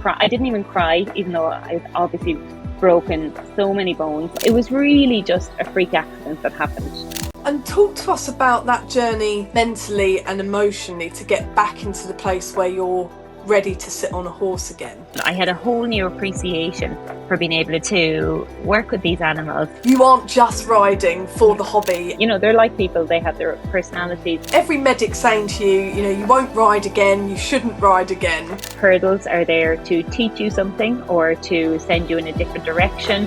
cry. I didn't even cry, even though I obviously broken so many bones. It was really just a freak accident that happened. And talk to us about that journey mentally and emotionally to get back into the place where you're ready to sit on a horse again. I had a whole new appreciation for being able to work with these animals. You aren't just riding for the hobby. You know, they're like people, they have their personalities. Every medic saying to you, you know, you won't ride again, you shouldn't ride again. Hurdles are there to teach you something or to send you in a different direction.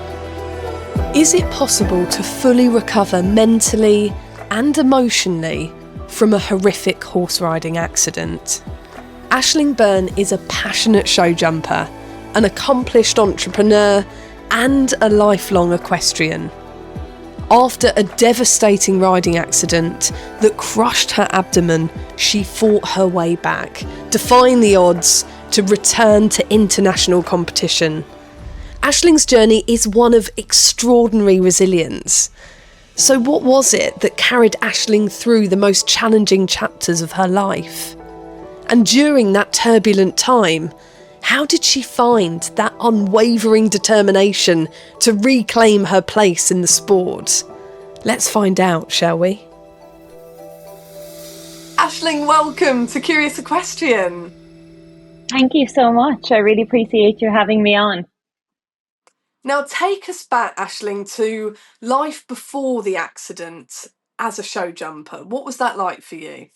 Is it possible to fully recover mentally and emotionally from a horrific horse riding accident? Aisling Byrne is a passionate show jumper, an accomplished entrepreneur and a lifelong equestrian. After a devastating riding accident that crushed her abdomen, she fought her way back, defying the odds to return to international competition. Aisling's journey is one of extraordinary resilience. So what was it that carried Aisling through the most challenging chapters of her life? And during that turbulent time, how did she find that unwavering determination to reclaim her place in the sport? Let's find out, shall we? Aisling, welcome to Curious Equestrian. Thank you so much. I really appreciate you having me on. Now take us back, Aisling, to life before the accident as a show jumper. What was that like for you?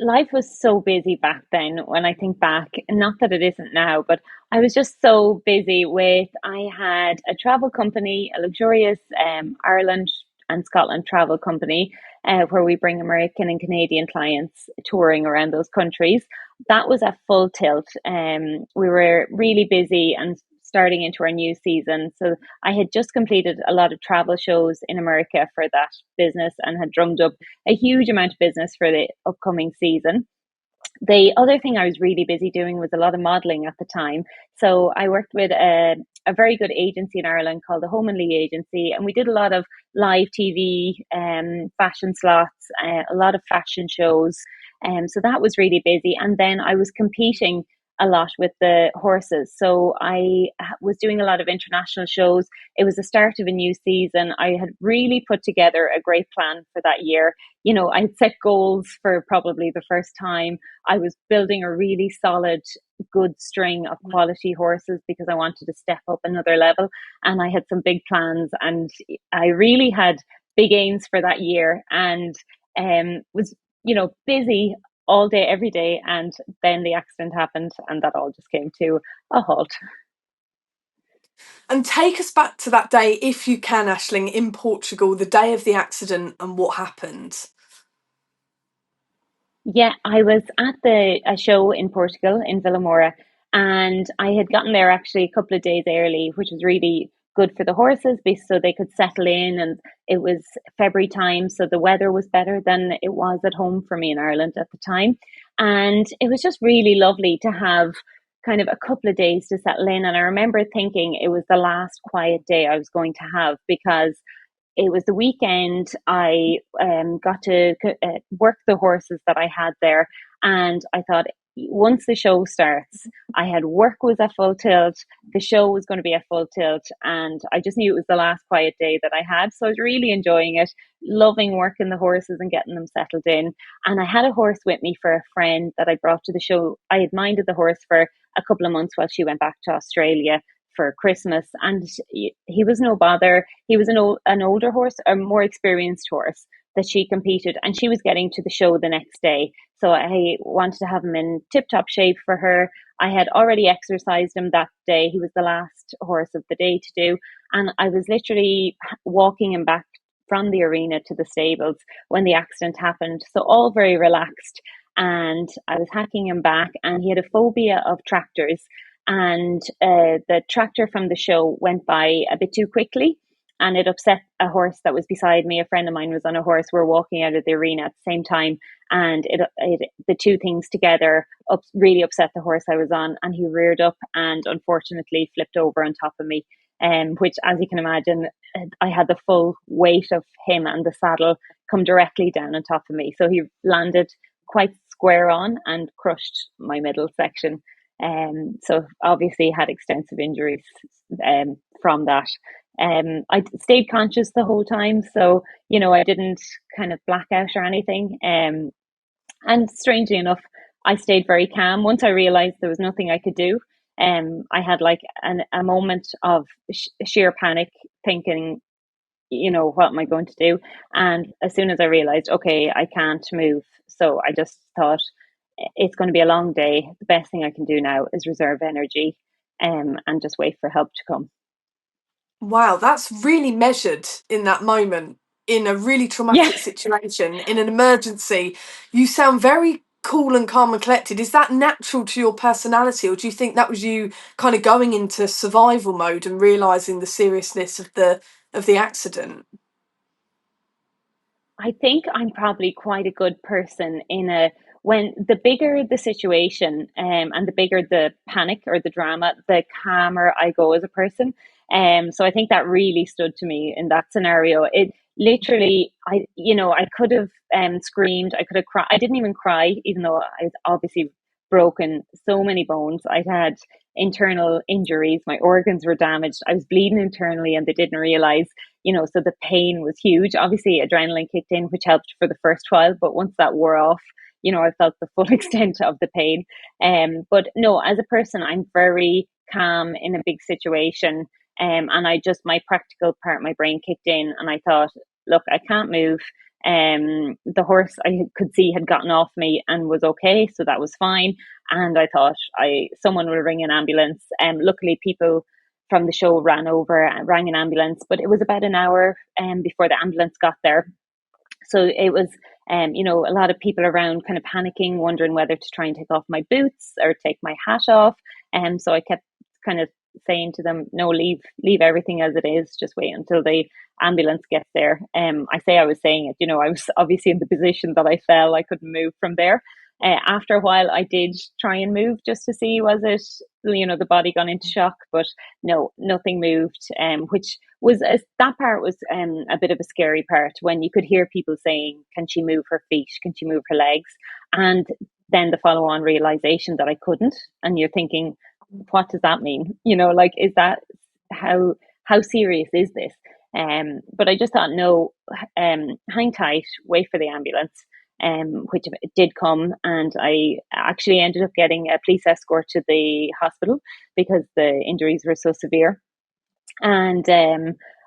Life was so busy back then when I think back, not that it isn't now, but I was just so busy with, I had a travel company, a luxurious Ireland and Scotland travel company, where we bring American and Canadian clients touring around those countries. That was at full tilt. We were really busy and starting into our new season. So I had just completed a lot of travel shows in America for that business and had drummed up a huge amount of business for the upcoming season. The other thing I was really busy doing was a lot of modelling at the time. So I worked with a very good agency in Ireland called the Home and Lee Agency, and we did a lot of live TV, fashion slots, a lot of fashion shows. So that was really busy. And then I was competing a lot with the horses. So I was doing a lot of international shows. It was the start of a new season. I had really put together a great plan for that year. You know, I had set goals for probably the first time. I was building a really solid, good string of quality horses because I wanted to step up another level. And I had some big plans and I really had big aims for that year and was, you know, busy all day, every day. And then the accident happened and that all just came to a halt. And take us back to that day, if you can, Aisling, in Portugal, the day of the accident and what happened. Yeah, I was at a show in Portugal in Villamora, and I had gotten there actually a couple of days early, which was really good for the horses so they could settle in. And it was February time, so the weather was better than it was at home for me in Ireland at the time. And it was just really lovely to have kind of a couple of days to settle in. And I remember thinking it was the last quiet day I was going to have because it was the weekend. I got to work the horses that I had there. And I thought, once the show starts, I had work was at full tilt, the show was going to be at full tilt. And I just knew it was the last quiet day that I had. So I was really enjoying it, loving working the horses and getting them settled in. And I had a horse with me for a friend that I brought to the show. I had minded the horse for a couple of months while she went back to Australia for Christmas, and he was no bother. He was an older horse, a more experienced horse that she competed, and she was getting to the show the next day. So I wanted to have him in tip-top shape for her. I had already exercised him that day. He was the last horse of the day to do, and I was literally walking him back from the arena to the stables when the accident happened. So all very relaxed, and I was hacking him back, and he had a phobia of tractors. And the tractor from the show went by a bit too quickly and it upset a horse that was beside me. A friend of mine was on a horse. We were walking out of the arena at the same time, and the two things together really upset the horse I was on, and he reared up and unfortunately flipped over on top of me, which, as you can imagine, I had the full weight of him and the saddle come directly down on top of me. So he landed quite square on and crushed my middle section. So obviously had extensive injuries from that. I stayed conscious the whole time, so I didn't kind of black out or anything. And strangely enough, I stayed very calm. Once I realized there was nothing I could do, I had like a moment of sheer panic, thinking, what am I going to do? And as soon as I realized, okay, I can't move, so I just thought it's going to be a long day. The best thing I can do now is reserve energy, and just wait for help to come. Wow, that's really measured in that moment, in a really Yeah. traumatic situation, in an emergency. You sound very cool and calm and collected. Is that natural to your personality, or do you think that was you kind of going into survival mode and realizing the seriousness of the accident? I think I'm probably quite a good person in a when the bigger the situation, and the bigger the panic or the drama, the calmer I go as a person. So I think that really stood to me in that scenario. It literally, I could have screamed, I could have cried. I didn't even cry, even though I was obviously broken so many bones. I'd had internal injuries, my organs were damaged, I was bleeding internally, and they didn't realize, so the pain was huge. Obviously, adrenaline kicked in, which helped for the first while, but once that wore off, I felt the full extent of the pain. But no, as a person, I'm very calm in a big situation. And my practical part, my brain kicked in, and I thought, look, I can't move. The horse I could see had gotten off me and was okay, so that was fine. And I thought someone will ring an ambulance. Luckily, people from the show ran over and rang an ambulance, but it was about an hour before the ambulance got there. So it was, a lot of people around kind of panicking, wondering whether to try and take off my boots or take my hat off. And so I kept kind of saying to them, no, leave everything as it is. Just wait until the ambulance gets there. I say I was saying it, I was obviously in the position that I fell. I couldn't move from there. After a while, I did try and move just to see, was it, the body gone into shock, but no, nothing moved. Which was that part was a bit of a scary part, when you could hear people saying, can she move her feet? Can she move her legs? And then the follow on realization that I couldn't. And you're thinking, what does that mean? Like, is that how serious is this? But I just thought, no, hang tight, wait for the ambulance, which it did come, and I actually ended up getting a police escort to the hospital because the injuries were so severe. And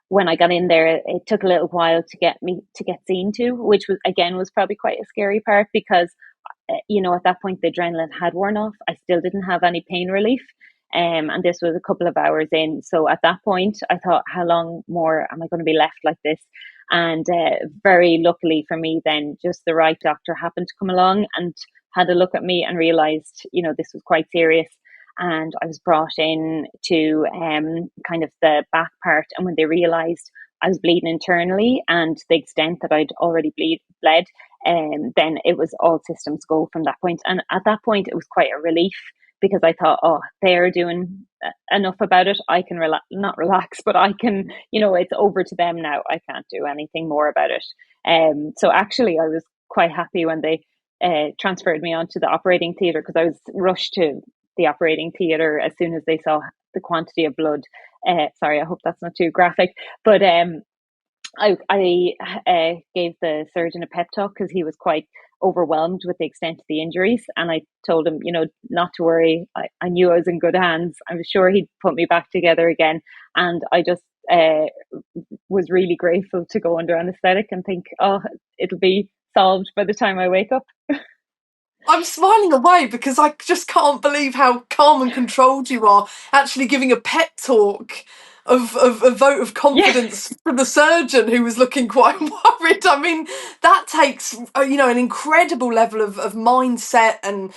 when I got in there, it took a little while to get seen to, which was probably quite a scary part, because at that point the adrenaline had worn off. I still didn't have any pain relief. And this was a couple of hours in. So at that point, I thought, how long more am I going to be left like this? And very luckily for me, then just the right doctor happened to come along and had a look at me and realized, this was quite serious. And I was brought in to kind of the back part. And when they realized I was bleeding internally and the extent that I'd already bled, then it was all systems go from that point. And at that point, it was quite a relief, because I thought, oh, they're doing enough about it. I can not relax, but I can, it's over to them now. I can't do anything more about it. So actually, I was quite happy when they transferred me onto the operating theatre, because I was rushed to the operating theatre as soon as they saw the quantity of blood. Sorry, I hope that's not too graphic, but I gave the surgeon a pep talk, because he was quite overwhelmed with the extent of the injuries. And I told him, not to worry. I knew I was in good hands. I was sure he'd put me back together again. And I just was really grateful to go under anaesthetic and think, oh, it'll be solved by the time I wake up. I'm smiling away because I just can't believe how calm and controlled you are, actually giving a pep talk of a vote of Yeah. confidence for the surgeon, who was looking quite worried. I mean, that takes an incredible level of mindset and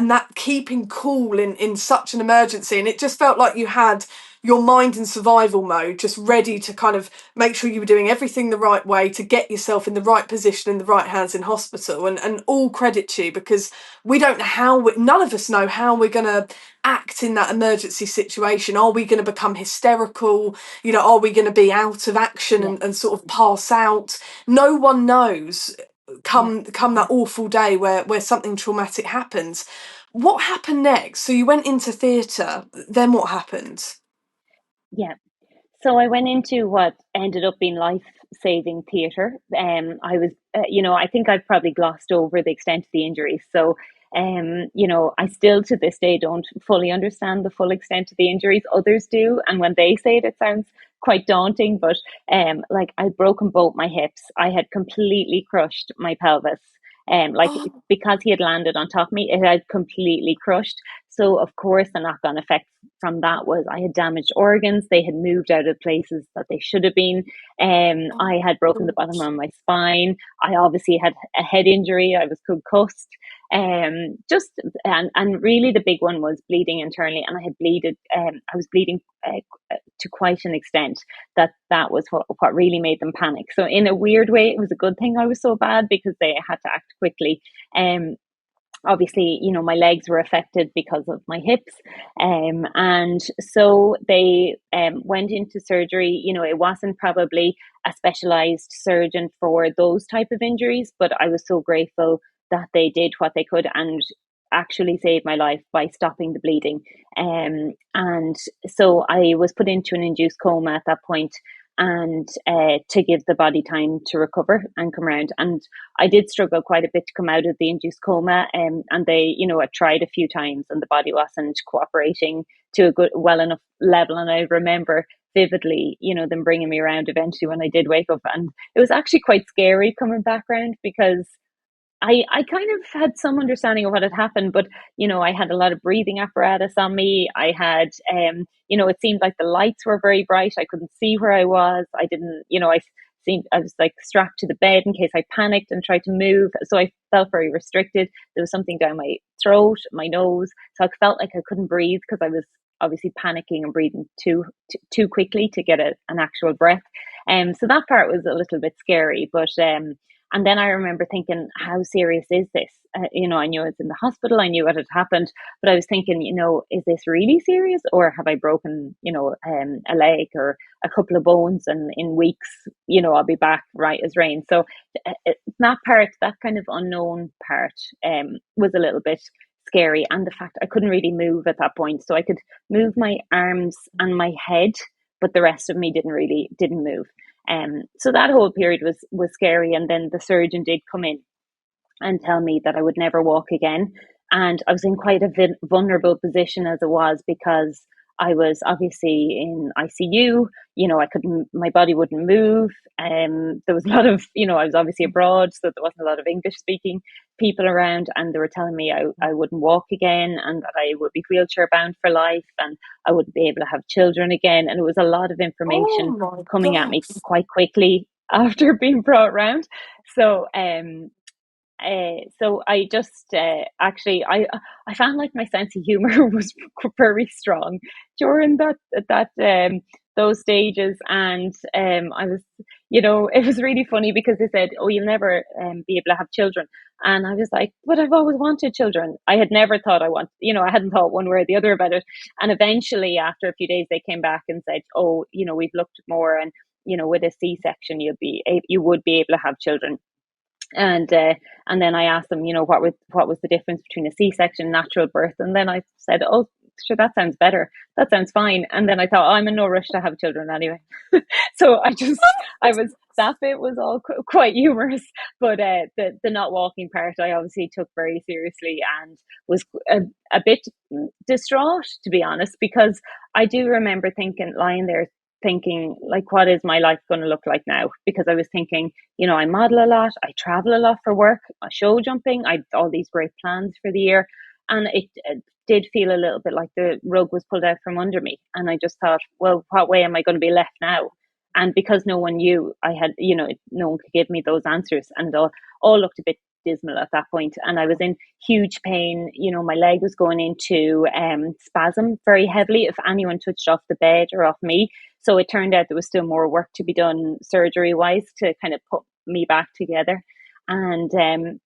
that keeping cool in such an emergency. And it just felt like you had your mind in survival mode, just ready to kind of make sure you were doing everything the right way to get yourself in the right position, in the right hands in hospital. And all credit to you, because we don't know none of us know how we're going to act in that emergency situation. Are we going to become hysterical? Are we going to be out of action Yeah. and sort of pass out? No one knows Yeah. come that awful day where something traumatic happens. What happened next? So you went into theatre, then what happened? Yeah. So I went into what ended up being life-saving theatre. I was, I think I've probably glossed over the extent of the injuries. So, I still to this day don't fully understand the full extent of the injuries. Others do, and when they say it, it sounds quite daunting. But like I'd broken both my hips. I had completely crushed my pelvis. Like Oh, because he had landed on top of me, it had completely crushed. So of course, the knock-on effect from that was I had damaged organs. They had moved out of places that they should have been. I had broken the bottom of my spine. I obviously had a head injury. I was concussed. Just and really the big one was bleeding internally, and I had bleeded. I was bleeding to quite an extent that was what really made them panic. So in a weird way, it was a good thing I was so bad because they had to act quickly. Um, Obviously, my legs were affected because of my hips. And so they went into surgery. It wasn't probably a specialized surgeon for those type of injuries, but I was so grateful that they did what they could and actually saved my life by stopping the bleeding. And so I was put into an induced coma at that point, and to give the body time to recover and come around. And I did struggle quite a bit to come out of the induced coma, and they, I tried a few times, and the body wasn't cooperating to a good, well enough level. And I remember vividly, them bringing me around eventually when I did wake up, and it was actually quite scary coming back around because I kind of had some understanding of what had happened, but I had a lot of breathing apparatus on me. I had, it seemed like the lights were very bright. I couldn't see where I was. I didn't, I was like strapped to the bed in case I panicked and tried to move. So I felt very restricted. There was something down my throat, my nose. So I felt like I couldn't breathe because I was obviously panicking and breathing too quickly to get an actual breath. So that part was a little bit scary, but and then I remember thinking, how serious is this? I knew I was in the hospital, I knew what had happened, but I was thinking, is this really serious, or have I broken, a leg or a couple of bones, and in weeks, I'll be back right as rain. So that part, that kind of unknown part, was a little bit scary, and the fact I couldn't really move at that point, so I could move my arms and my head, but the rest of me didn't move. So that whole period was scary, and then the surgeon did come in and tell me that I would never walk again. And I was in quite a vulnerable position as it was because I was obviously in ICU. I couldn't, my body wouldn't move. There was a lot of, I was obviously abroad, so there wasn't a lot of English speaking people around. And they were telling me I wouldn't walk again, and that I would be wheelchair bound for life, and I wouldn't be able to have children again. And it was a lot of oh information my coming at me gosh. quite quickly after being brought around. So, so I just actually I found like my sense of humor was very strong during that those stages, and I was, it was really funny because they said, "Oh, you'll never be able to have children," and I was like, "But I've always wanted children." I had never thought I hadn't thought one way or the other about it, and eventually after a few days they came back and said, "Oh, we've looked more, and with a C-section you would be able to have children." And then I asked them, what was the difference between a C-section and natural birth, and then I said, "Oh, sure, that sounds better. That sounds fine." And then I thought, oh, I'm in no rush to have children anyway. So I was that bit was all quite humorous, but the not walking part, I obviously took very seriously and was a bit distraught, to be honest, because I do remember lying there thinking, like, what is my life going to look like now? Because I was thinking, I model a lot, I travel a lot for work, show jumping, I all these great plans for the year, and it did feel a little bit like the rug was pulled out from under me. And I just thought, well, what way am I going to be left now? And because no one knew, I had, no one could give me those answers, and all looked a bit dismal at that point. And I was in huge pain. My leg was going into spasm very heavily if anyone touched off the bed or off me. So it turned out there was still more work to be done surgery wise to kind of put me back together. And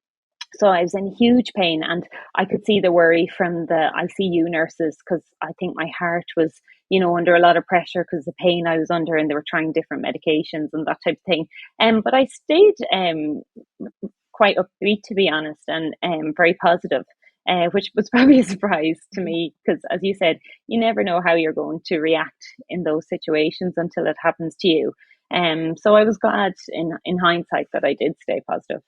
so I was in huge pain, and I could see the worry from the ICU nurses, because I think my heart was, under a lot of pressure because the pain I was under, and they were trying different medications and that type of thing. But I stayed quite upbeat, to be honest, and very positive, which was probably a surprise to me because, as you said, you never know how you're going to react in those situations until it happens to you. So I was glad in hindsight that I did stay positive.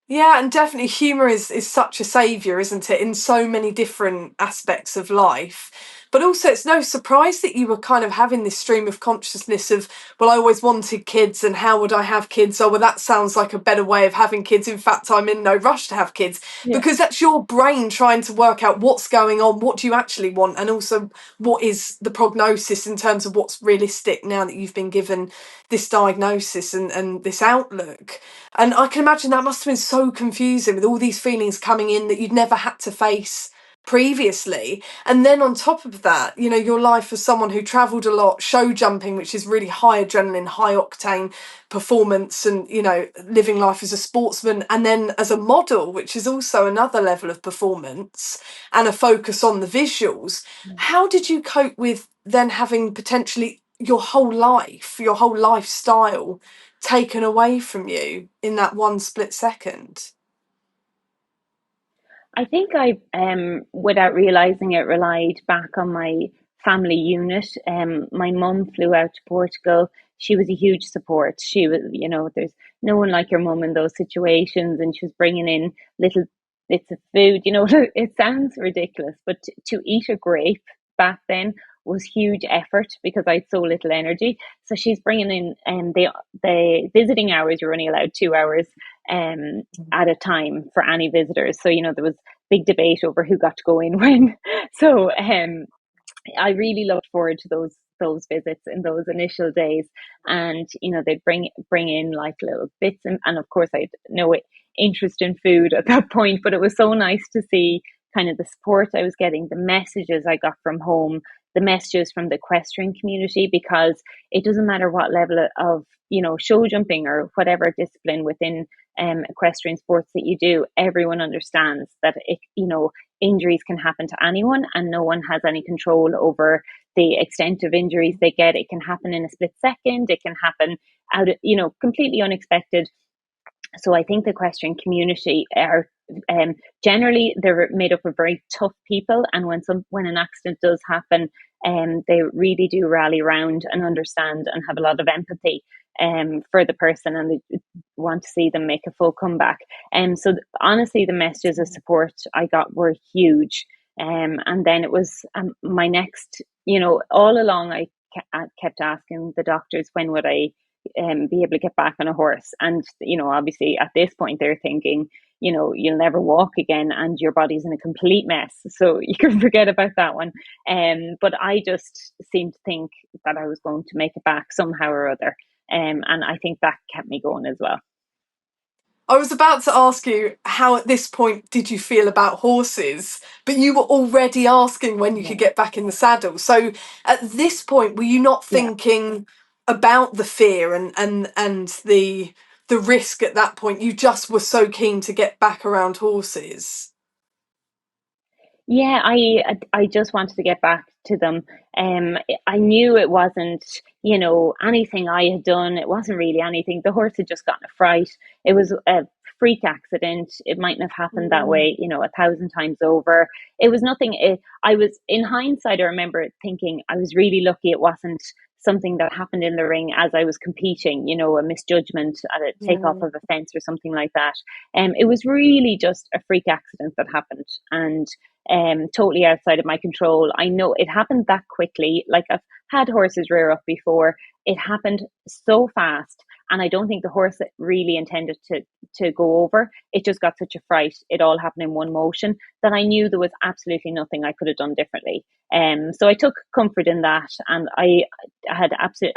Yeah, and definitely humour is such a saviour, isn't it, in so many different aspects of life. But also, it's no surprise that you were kind of having this stream of consciousness of, well, I always wanted kids, and how would I have kids? Oh, well, that sounds like a better way of having kids. In fact, I'm in no rush to have kids, Yeah. because that's your brain trying to work out what's going on, what do you actually want, and also what is the prognosis in terms of what's realistic now that you've been given this diagnosis and this outlook. And I can imagine that must have been so confusing with all these feelings coming in that you'd never had to face previously. And then on top of that, you know, your life as someone who travelled a lot, show jumping, which is really high adrenaline, high octane performance, and, you know, living life as a sportsman, and then as a model, which is also another level of performance and a focus on the visuals. How did you cope with then having potentially your whole life, your whole lifestyle taken away from you in that one split second? I think I, without realizing it, relied back on my family unit. My mum flew out to Portugal. She was a huge support. She was, you know, there's no one like your mum in those situations, and she was bringing in little bits of food. You know, it sounds ridiculous, but to eat a grape back then was huge effort because I had so little energy. So she's bringing in, the visiting hours. You're only allowed 2 hours um at a time for any visitors. So, you know, there was big debate over who got to go in when. So I really looked forward to those visits in those initial days, and you know they'd bring in like little bits, and of course I had no interest in food at that point, but it was so nice to see kind of the support I was getting, the messages I got from home, the messages from the equestrian community, because it doesn't matter what level of, you know, show jumping or whatever discipline within equestrian sports that you do, everyone understands that it, you know, injuries can happen to anyone and no one has any control over the extent of injuries they get. It can happen in a split second, it can happen out of, you know, completely unexpected. So I think the equestrian community are, generally they're made up of very tough people, and when an accident does happen, they really do rally around and understand and have a lot of empathy for the person, and they want to see them make a full comeback. So honestly, the messages of support I got were huge. And then it was, my next, you know, all along I kept asking the doctors when would I be able to get back on a horse. And, you know, obviously at this point they're thinking, you know, you'll never walk again and your body's in a complete mess. So you can forget about that one. But I just seemed to think that I was going to make it back somehow or other. And I think that kept me going as well. I was about to ask you how at this point did you feel about horses, but you were already asking when you Yeah. could get back in the saddle. So at this point, were you not Yeah. thinking about the fear and the risk at that point? You just were so keen to get back around horses. Yeah, I just wanted to get back to them. I knew it wasn't, you know, anything I had done. It wasn't really anything. The horse had just gotten a fright. It was a freak accident. It mightn't have happened that Mm. way, you know, 1,000 times over. It was nothing. I was, in hindsight, I remember thinking I was really lucky it wasn't something that happened in the ring as I was competing, you know, a misjudgment at a takeoff Mm. of a fence or something like that. It was really just a freak accident that happened, and totally outside of my control. I know it happened that quickly. Like, I've had horses rear up before. It happened so fast, and I don't think the horse really intended to go over. It just got such a fright. It all happened in one motion that I knew there was absolutely nothing I could have done differently. So I took comfort in that, and I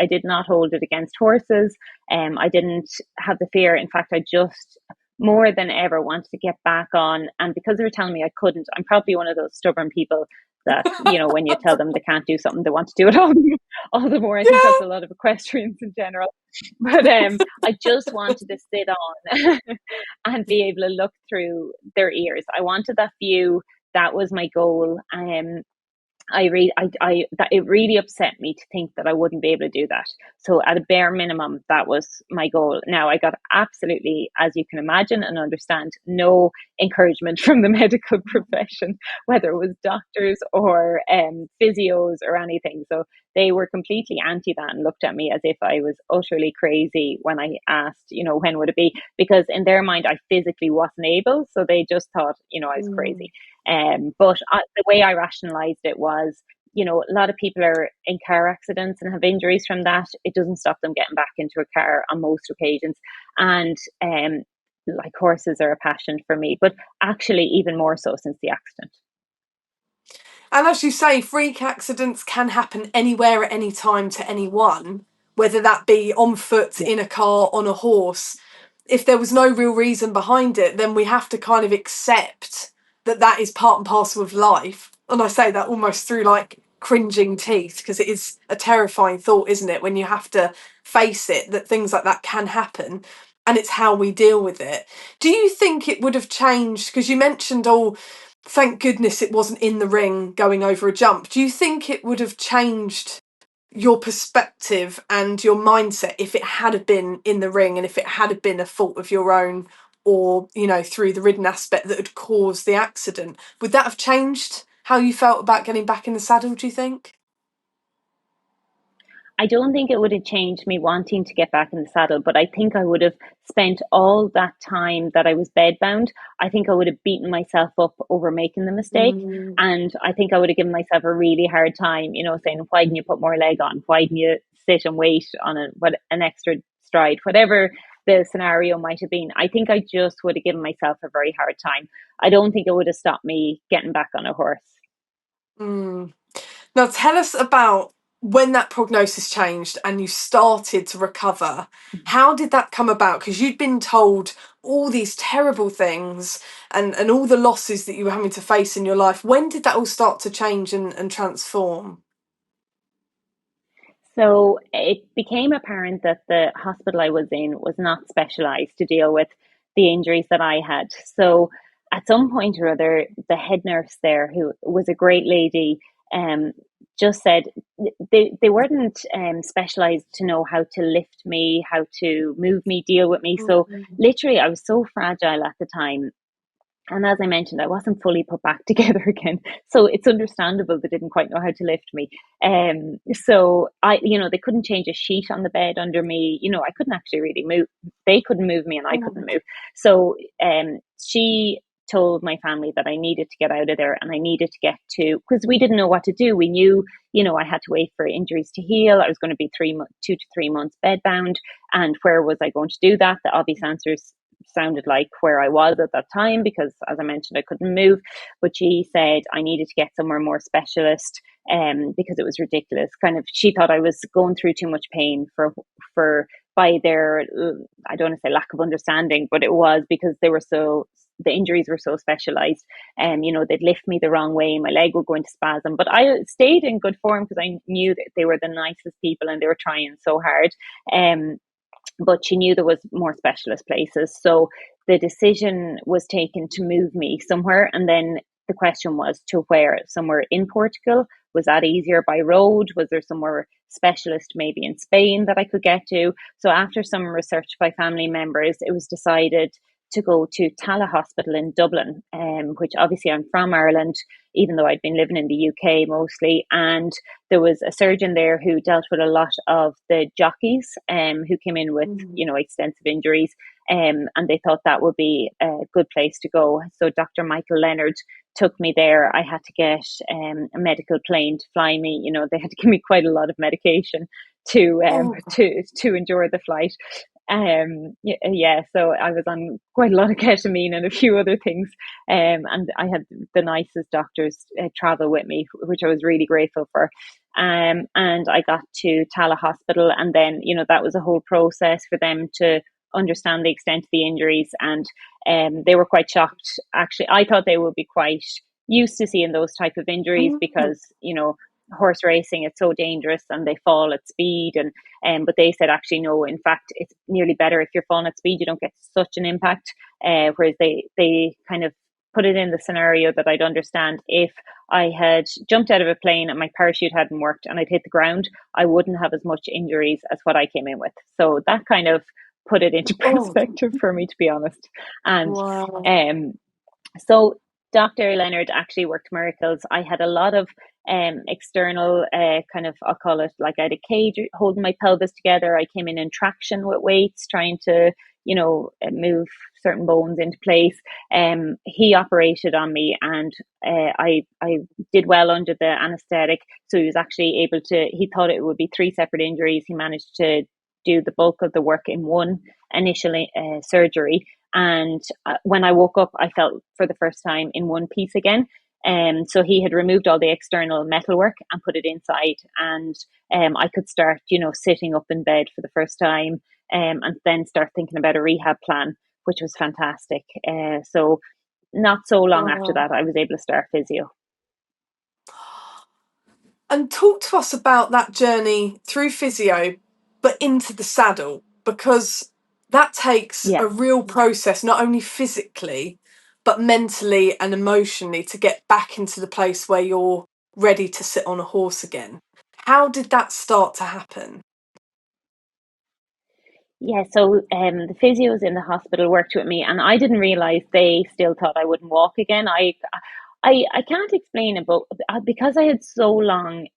did not hold it against horses. I didn't have the fear. In fact, I just more than ever wanted to get back on. And because they were telling me I couldn't, I'm probably one of those stubborn people that, you know, when you tell them they can't do something, they want to do it all the more. I think that's Yeah. a lot of equestrians in general. But I just wanted to sit on and be able to look through their ears. I wanted that view. That was my goal. that it really upset me to think that I wouldn't be able to do that. So at a bare minimum, that was my goal. Now I got absolutely, as you can imagine and understand, no encouragement from the medical profession, whether it was doctors or physios or anything. So they were completely anti that and looked at me as if I was utterly crazy when I asked, when would it be? Because in their mind, I physically wasn't able. So they just thought, I was Mm. crazy. But the way I rationalized it was, a lot of people are in car accidents and have injuries from that. It doesn't stop them getting back into a car on most occasions. And like horses are a passion for me, but actually even more so since the accident. And as you say, freak accidents can happen anywhere at any time to anyone, whether that be on foot, Yeah. in a car, on a horse. If there was no real reason behind it, then we have to kind of accept that that is part and parcel of life. And I say that almost through like cringing teeth, because it is a terrifying thought, isn't it, when you have to face it, that things like that can happen. And it's how we deal with it. Do you think it would have changed? Because you mentioned, oh, thank goodness it wasn't in the ring going over a jump. Do you think it would have changed your perspective and your mindset if it had been in the ring and if it had been a fault of your own, or, through the ridden aspect that had caused the accident? Would that have changed how you felt about getting back in the saddle, do you think? I don't think it would have changed me wanting to get back in the saddle, but I think I would have spent all that time that I was bedbound. I think I would have beaten myself up over making the mistake. Mm. And I think I would have given myself a really hard time, saying, why didn't you put more leg on? Why didn't you sit and wait on an extra stride? Whatever the scenario might have been, I think I just would have given myself a very hard time. I don't think it would have stopped me getting back on a horse. Mm. Now, tell us about when that prognosis changed and you started to recover. How did that come about? Because you'd been told all these terrible things and all the losses that you were having to face in your life. When did that all start to change and transform? So it became apparent that the hospital I was in was not specialized to deal with the injuries that I had. So at some point or other, the head nurse there, who was a great lady, um, just said they weren't specialized to know how to lift me, how to move me, deal with me. So Mm. literally, I was so fragile at the time, and as I mentioned, I wasn't fully put back together again. So it's understandable they didn't quite know how to lift me. So they couldn't change a sheet on the bed under me. I couldn't actually really move. They couldn't move me and I couldn't Mm. move. So she told my family that I needed to get out of there and I needed to get to, because we didn't know what to do. We knew, I had to wait for injuries to heal. I was going to be 2 to 3 months bedbound. And where was I going to do that? The obvious answers sounded like where I was at that time, because as I mentioned, I couldn't move. But she said I needed to get somewhere more specialist, because it was ridiculous. Kind of, she thought I was going through too much pain for by their, I don't want to say lack of understanding, but it was because the injuries were so specialized. They'd lift me the wrong way, my leg would go into spasm. But I stayed in good form because I knew that they were the nicest people and they were trying so hard. Um, but she knew there was more specialist places. So the decision was taken to move me somewhere. And then the question was to where? Somewhere in Portugal? Was that easier by road? Was there somewhere specialist maybe in Spain that I could get to? So after some research by family members, it was decided to go to Tala Hospital in Dublin, which obviously I'm from Ireland, even though I'd been living in the UK mostly. And there was a surgeon there who dealt with a lot of the jockeys, who came in with, Mm. extensive injuries. And they thought that would be a good place to go. So Dr. Michael Leonard took me there. I had to get a medical plane to fly me. They had to give me quite a lot of medication to Oh. to endure the flight. Yeah, so I was on quite a lot of ketamine and a few other things. And I had the nicest doctors travel with me, which I was really grateful for. And I got to Tala Hospital, and then that was a whole process for them to understand the extent of the injuries, and they were quite shocked. Actually, I thought they would be quite used to seeing those type of injuries Mm. because horse racing, it's so dangerous and they fall at speed, and but they said actually no, in fact it's nearly better if you're falling at speed, you don't get such an impact. Whereas they kind of put it in the scenario that I'd understand if I had jumped out of a plane and my parachute hadn't worked and I'd hit the ground, I wouldn't have as much injuries as what I came in with. So that kind of put it into Oh, perspective for me, to be honest. And wow. um, so Dr. Leonard actually worked miracles. I had a lot of external kind of, I'll call it like I had a cage holding my pelvis together. I came in traction with weights, trying to, move certain bones into place. He operated on me, and I did well under the anesthetic. So he was actually able to, he thought it would be three separate injuries. He managed to do the bulk of the work in one initial surgery. And when I woke up, I felt for the first time in one piece again. So he had removed all the external metalwork and put it inside, and I could start, sitting up in bed for the first time, and then start thinking about a rehab plan, which was fantastic. So not so long after Wow. that, I was able to start physio. And talk to us about that journey through physio, but into the saddle, because that takes Yeah. a real process, not only physically, but mentally and emotionally to get back into the place where you're ready to sit on a horse again. How did that start to happen? Yeah, so the physios in the hospital worked with me, and I didn't realize they still thought I wouldn't walk again. I can't explain it, but because I had so long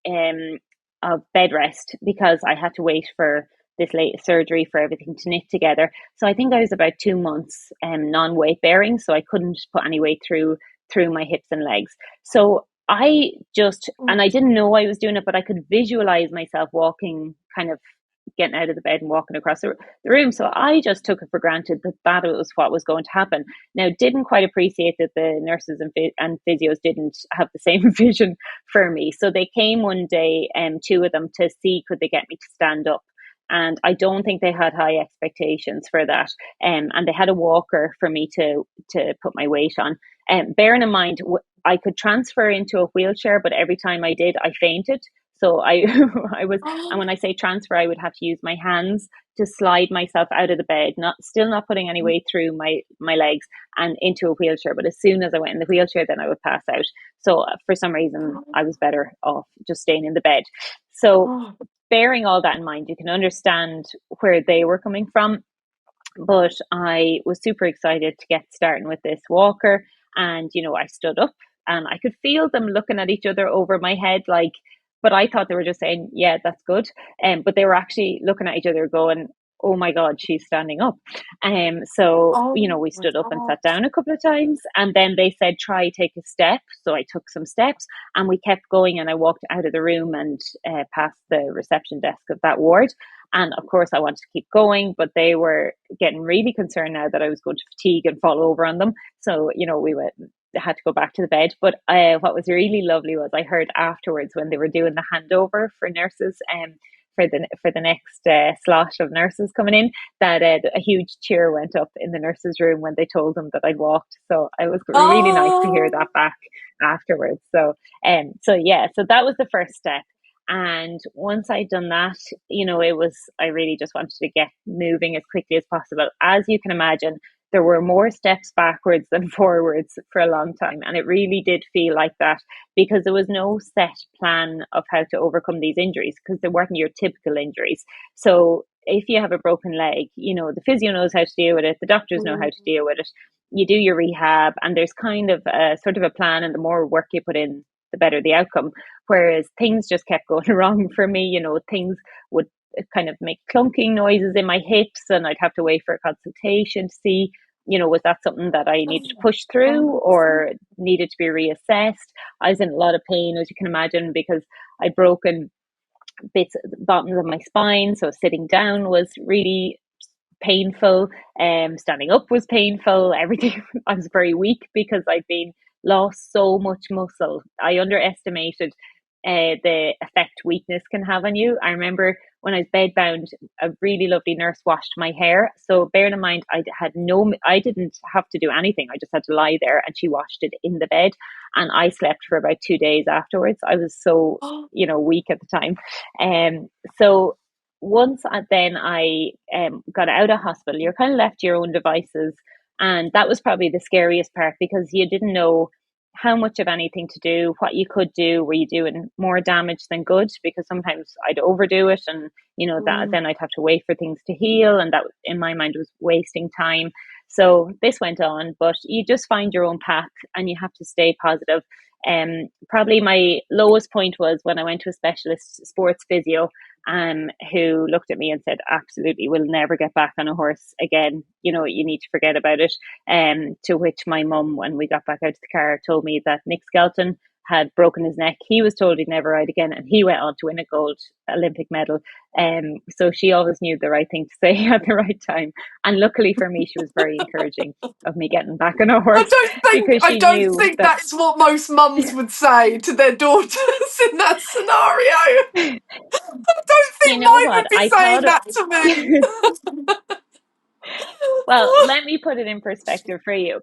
of bed rest, because I had to wait for this late surgery for everything to knit together. So I think I was about 2 months non-weight bearing, so I couldn't put any weight through my hips and legs. So I just, and I didn't know I was doing it, but I could visualize myself walking, kind of getting out of the bed and walking across the room. So I just took it for granted that that was what was going to happen. Now, didn't quite appreciate that the nurses and physios didn't have the same vision for me. So they came one day, two of them, to see could they get me to stand up. And I don't think they had high expectations for that. And they had a walker for me to put my weight on. Bearing in mind, I could transfer into a wheelchair, but every time I did, I fainted. So I, I was, and when I say transfer, I would have to use my hands to slide myself out of the bed, not putting any weight through my legs and into a wheelchair. But as soon as I went in the wheelchair, then I would pass out. So for some reason, I was better off just staying in the bed. So Oh, bearing all that in mind, you can understand where they were coming from. But I was super excited to get starting with this walker. And, I stood up and I could feel them looking at each other over my head, like, but I thought they were just saying, yeah, that's good. But they were actually looking at each other going, oh my God, she's standing up. So, oh we my stood up and God. sat down a couple of times. And then they said, try take a step. So I took some steps and we kept going. And I walked out of the room and past the reception desk of that ward. And of course, I wanted to keep going, but they were getting really concerned now that I was going to fatigue and fall over on them. So, had to go back to the bed. But what was really lovely was I heard afterwards when they were doing the handover for nurses, for the next slot of nurses coming in, that a huge cheer went up in the nurses' room when they told them that I'd walked. So it was really nice to hear Oh, that back afterwards. So yeah, so that was the first step. And once I'd done that, I really just wanted to get moving as quickly as possible. As you can imagine, there were more steps backwards than forwards for a long time. And it really did feel like that because there was no set plan of how to overcome these injuries because they weren't your typical injuries. So if you have a broken leg, the physio knows how to deal with it, the doctors know how to deal with it. You do your rehab, and there's kind of a sort of a plan, and the more work you put in, the better the outcome. Whereas things just kept going wrong for me. Things would kind of make clunking noises in my hips, and I'd have to wait for a consultation to see, was that something that I needed to push through or needed to be reassessed. I was in a lot of pain, as you can imagine, because I'd broken bits at the bottoms of my spine. So sitting down was really painful. Standing up was painful. Everything. I was very weak because I'd been lost so much muscle. I underestimated the effect weakness can have on you. I remember when I was bedbound, a really lovely nurse washed my hair. So bearing in mind, I didn't have to do anything. I just had to lie there, and she washed it in the bed, and I slept for about 2 days afterwards. I was so oh, weak at the time, so once then I got out of hospital, you're kind of left to your own devices. And that was probably the scariest part, because you didn't know how much of anything to do, what you could do. Were you doing more damage than good? Because sometimes I'd overdo it, and that then I'd have to wait for things to heal, and that in my mind was wasting time. So this went on, but you just find your own path, and you have to stay positive. Probably my lowest point was when I went to a specialist sports physio, who looked at me and said, absolutely, we'll never get back on a horse again. You need to forget about it. To which my mum, when we got back out to the car, told me that Nick Skelton had broken his neck. He was told he'd never ride again, and he went on to win a gold Olympic medal. So she always knew the right thing to say at the right time. And luckily for me, she was very encouraging of me getting back on a horse, because I she don't knew think that. that is what most mums would say to their daughters in that scenario. I don't You think know mine what? would be I saying thought that to me. Well, let me put it in perspective for you.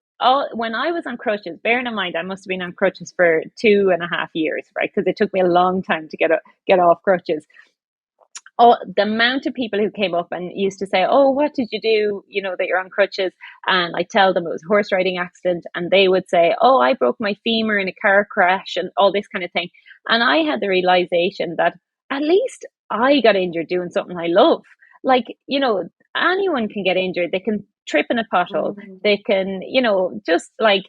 When I was on crutches, bearing in mind I must have been on crutches for 2.5 years, right? Because it took me a long time to get off crutches. Oh, the amount of people who came up and used to say, "Oh, what did you do? That you're on crutches." And I tell them it was a horse riding accident, and they would say, "Oh, I broke my femur in a car crash," and all this kind of thing. And I had the realization that at least I got injured doing something I love. Like, anyone can get injured. They can trip in a pothole. They can, just like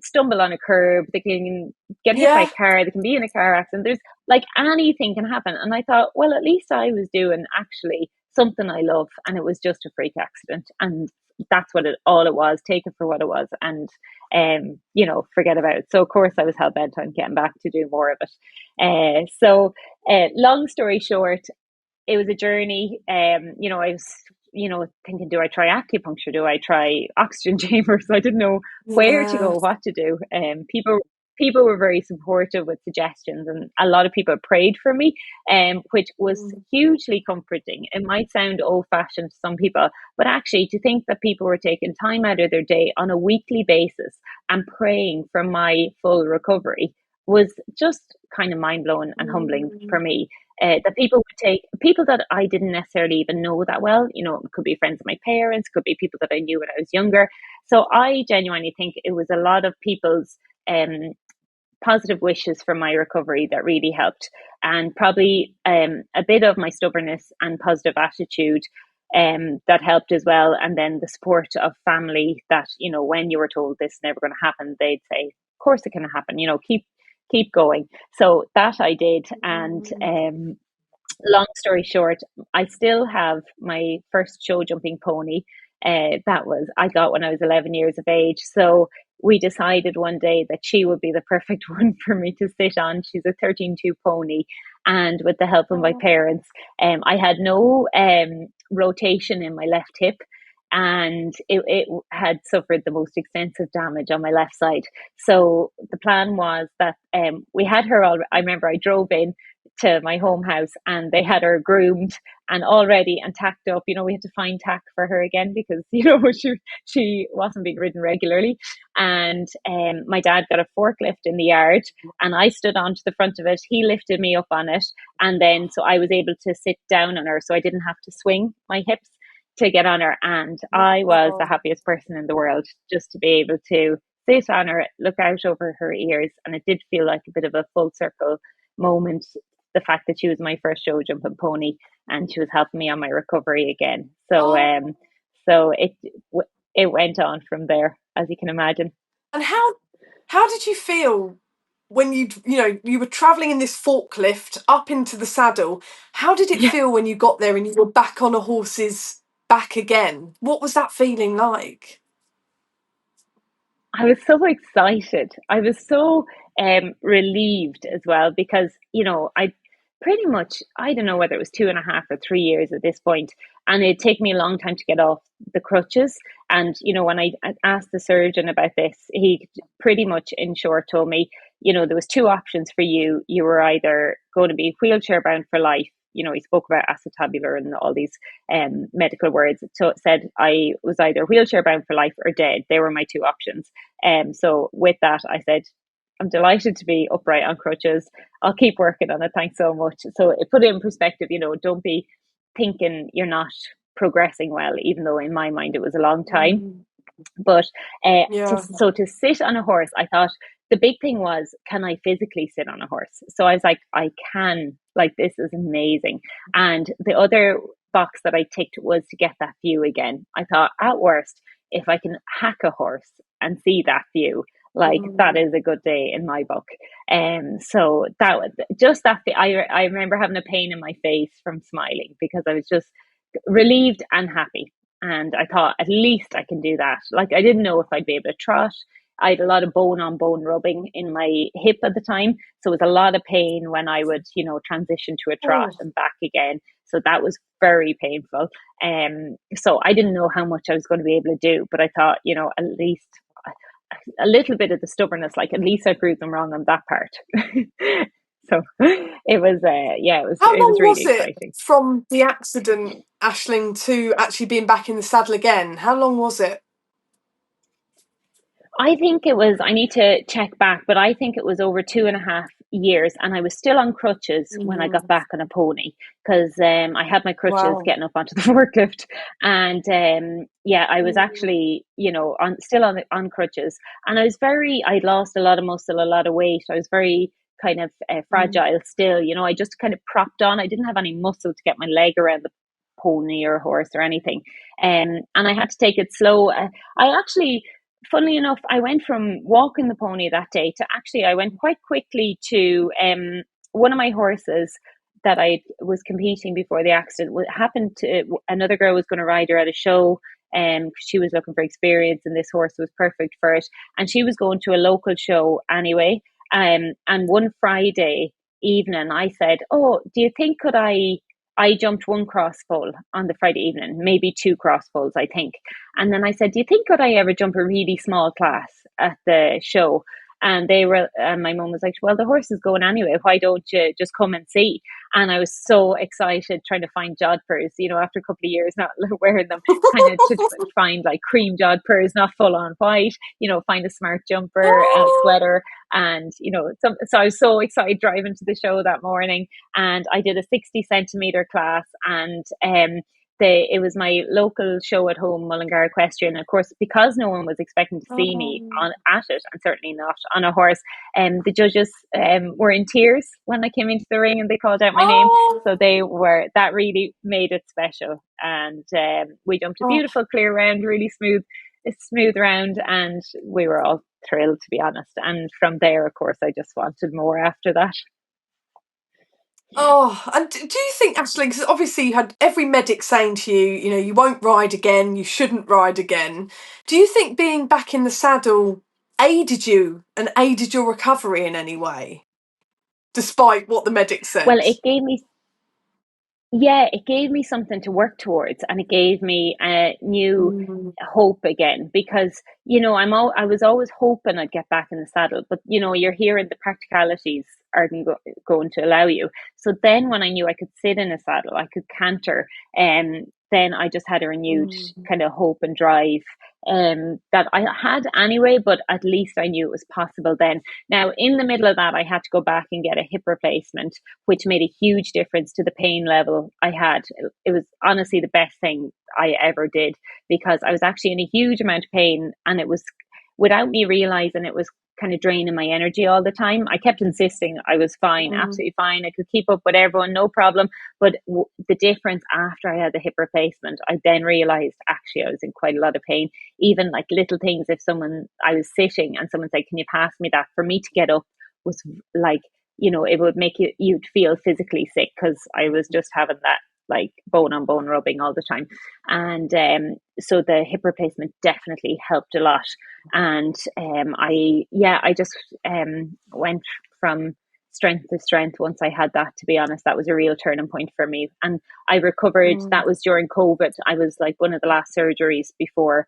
stumble on a curb. They can get hit by a Yeah. car. They can be in a car accident. There's like anything can happen. And I thought, well, at least I was doing actually something I love, and it was just a freak accident. And that's what all it was. Take it for what it was, and forget about it. So of course I was hell bent on getting back to do more of it. Long story short, it was a journey. I was, thinking, do I try acupuncture? Do I try oxygen chambers? I didn't know where to Yeah. go, what to do. People were very supportive with suggestions, and a lot of people prayed for me, which was hugely comforting. It might sound old fashioned to some people, but actually to think that people were taking time out of their day on a weekly basis and praying for my full recovery was just kind of mind blowing and humbling for me. That people would take people that I didn't necessarily even know that well. It could be friends of my parents, could be people that I knew when I was younger. So I genuinely think it was a lot of people's positive wishes for my recovery that really helped, and probably a bit of my stubbornness and positive attitude that helped as well. And then the support of family that, when you were told this is never going to happen, they'd say, of course it can happen, keep going. So that I did. And long story short, I still have my first show jumping pony. I got when I was 11 years of age. So we decided one day that she would be the perfect one for me to sit on. She's a 13-2 pony. And with the help of my parents, I had no rotation in my left hip, and it had suffered the most extensive damage on my left side. So the plan was that we had her all. I remember I drove in to my home house, and they had her groomed and all ready and tacked up. We had to find tack for her again, because she wasn't being ridden regularly. And my dad got a forklift in the yard, and I stood onto the front of it. He lifted me up on it, and then so I was able to sit down on her, so I didn't have to swing my hips to get on her. And I was the happiest person in the world just to be able to sit on her, look out over her ears. And it did feel like a bit of a full circle moment, the fact that she was my first show jumping pony, and she was helping me on my recovery again. So it went on from there, as you can imagine. And how did you feel when you were traveling in this forklift up into the saddle? How did it Yeah. feel when you got there and you were back on a horse's back again? What was that feeling like? I was so excited. I was so relieved as well, because, I pretty much, I don't know whether it was 2.5 or 3 years at this point, and it'd take me a long time to get off the crutches. And, when I asked the surgeon about this, he pretty much in short told me, there was two options for you. You were either going to be wheelchair bound for life. He spoke about acetabular and all these medical words. So it said I was either wheelchair bound for life or dead. They were my two options. So with that, I said, I'm delighted to be upright on crutches. I'll keep working on it. Thanks so much. So it put it in perspective, don't be thinking you're not progressing well, even though in my mind it was a long time. But Yeah. to sit on a horse, I thought the big thing was, can I physically sit on a horse? So I was like, I can. Like, this is amazing. And the other box that I ticked was to get that view again. I thought, at worst, if I can hack a horse and see that view, like that Mm. is a good day in my book. So that was just that. I remember having a pain in my face from smiling because I was just relieved and happy. And I thought, at least I can do that. Like, I didn't know if I'd be able to trot. I had a lot of bone on bone rubbing in my hip at the time. So it was a lot of pain when I would, transition to a trot Oh, and back again. So that was very painful. So I didn't know how much I was going to be able to do, but I thought, at least a little bit of the stubbornness, like at least I proved them wrong on that part. So it was, how it was long really was it exciting. from the accident, Aisling, to actually being back in the saddle again? How long was it? I think it was, I need to check back, but I think it was over 2.5 years. And I was still on crutches when I got Mm. back on a pony because I had my crutches Wow. getting up onto the forklift. And yeah, I was Mm. actually, still on crutches. And I'd lost a lot of muscle, a lot of weight. I was very kind of Mm. fragile still. I just kind of propped on. I didn't have any muscle to get my leg around the pony or horse or anything. And I had to take it slow. I actually, funnily enough, I went from walking the pony that day to actually, I went quite quickly to one of my horses that I was competing before the accident. What happened to another girl was going to ride her at a show, and she was looking for experience, and this horse was perfect for it. And she was going to a local show anyway. And one Friday evening, I said, "Oh, do you think could I jumped one cross foal on the Friday evening, maybe two cross foals, I think." And then I said, "Do you think could I ever jump a really small class at the show?" And my mum was like, "Well, the horse is going anyway. Why don't you just come and see?" And I was so excited trying to find jodhpurs, after a couple of years not wearing them, kind of to find like cream jodhpurs, not full on white, find a smart jumper, a sweater. And, so I was so excited driving to the show that morning, and I did a 60 centimeter class. And it was my local show at home, Mullingar Equestrian. And of course, because no one was expecting to see me Oh. at it, and certainly not on a horse, the judges were in tears when I came into the ring and they called out my name. Oh. So that really made it special. And we jumped a Oh. beautiful clear round, really smooth round, and we were all thrilled, to be honest. And from there, of course, I just wanted more after that. Oh, and do you think, Ashley, because obviously you had every medic saying to you, you won't ride again, you shouldn't ride again. Do you think being back in the saddle aided you and aided your recovery in any way, despite what the medic Well, said? it gave me something to work towards, and it gave me a new Mm. hope again, because I was always hoping I'd get back in the saddle, but you're hearing the practicalities aren't going to allow you. So then when I knew I could sit in a saddle, I could canter, and then I just had a renewed Mm. kind of hope and drive that I had anyway, but at least I knew it was possible then. Now, in the middle of that, I had to go back and get a hip replacement, which made a huge difference to the pain level I had. It was honestly the best thing I ever did, because I was actually in a huge amount of pain, and it was, without me realizing, it was kind of draining my energy all the time. I kept insisting I was fine, Mm. absolutely fine. I could keep up with everyone, no problem. But the difference after I had the hip replacement, I then realized actually I was in quite a lot of pain. Even like little things, if I was sitting and someone said, "Can you pass me that?" For me to get up was like, it would make you'd feel physically sick, because I was just having that like bone on bone rubbing all the time. And so the hip replacement definitely helped a lot. And I just went from strength to strength once I had that. To be honest, that was a real turning point for me. And I recovered. Mm. That was during COVID. I was like one of the last surgeries before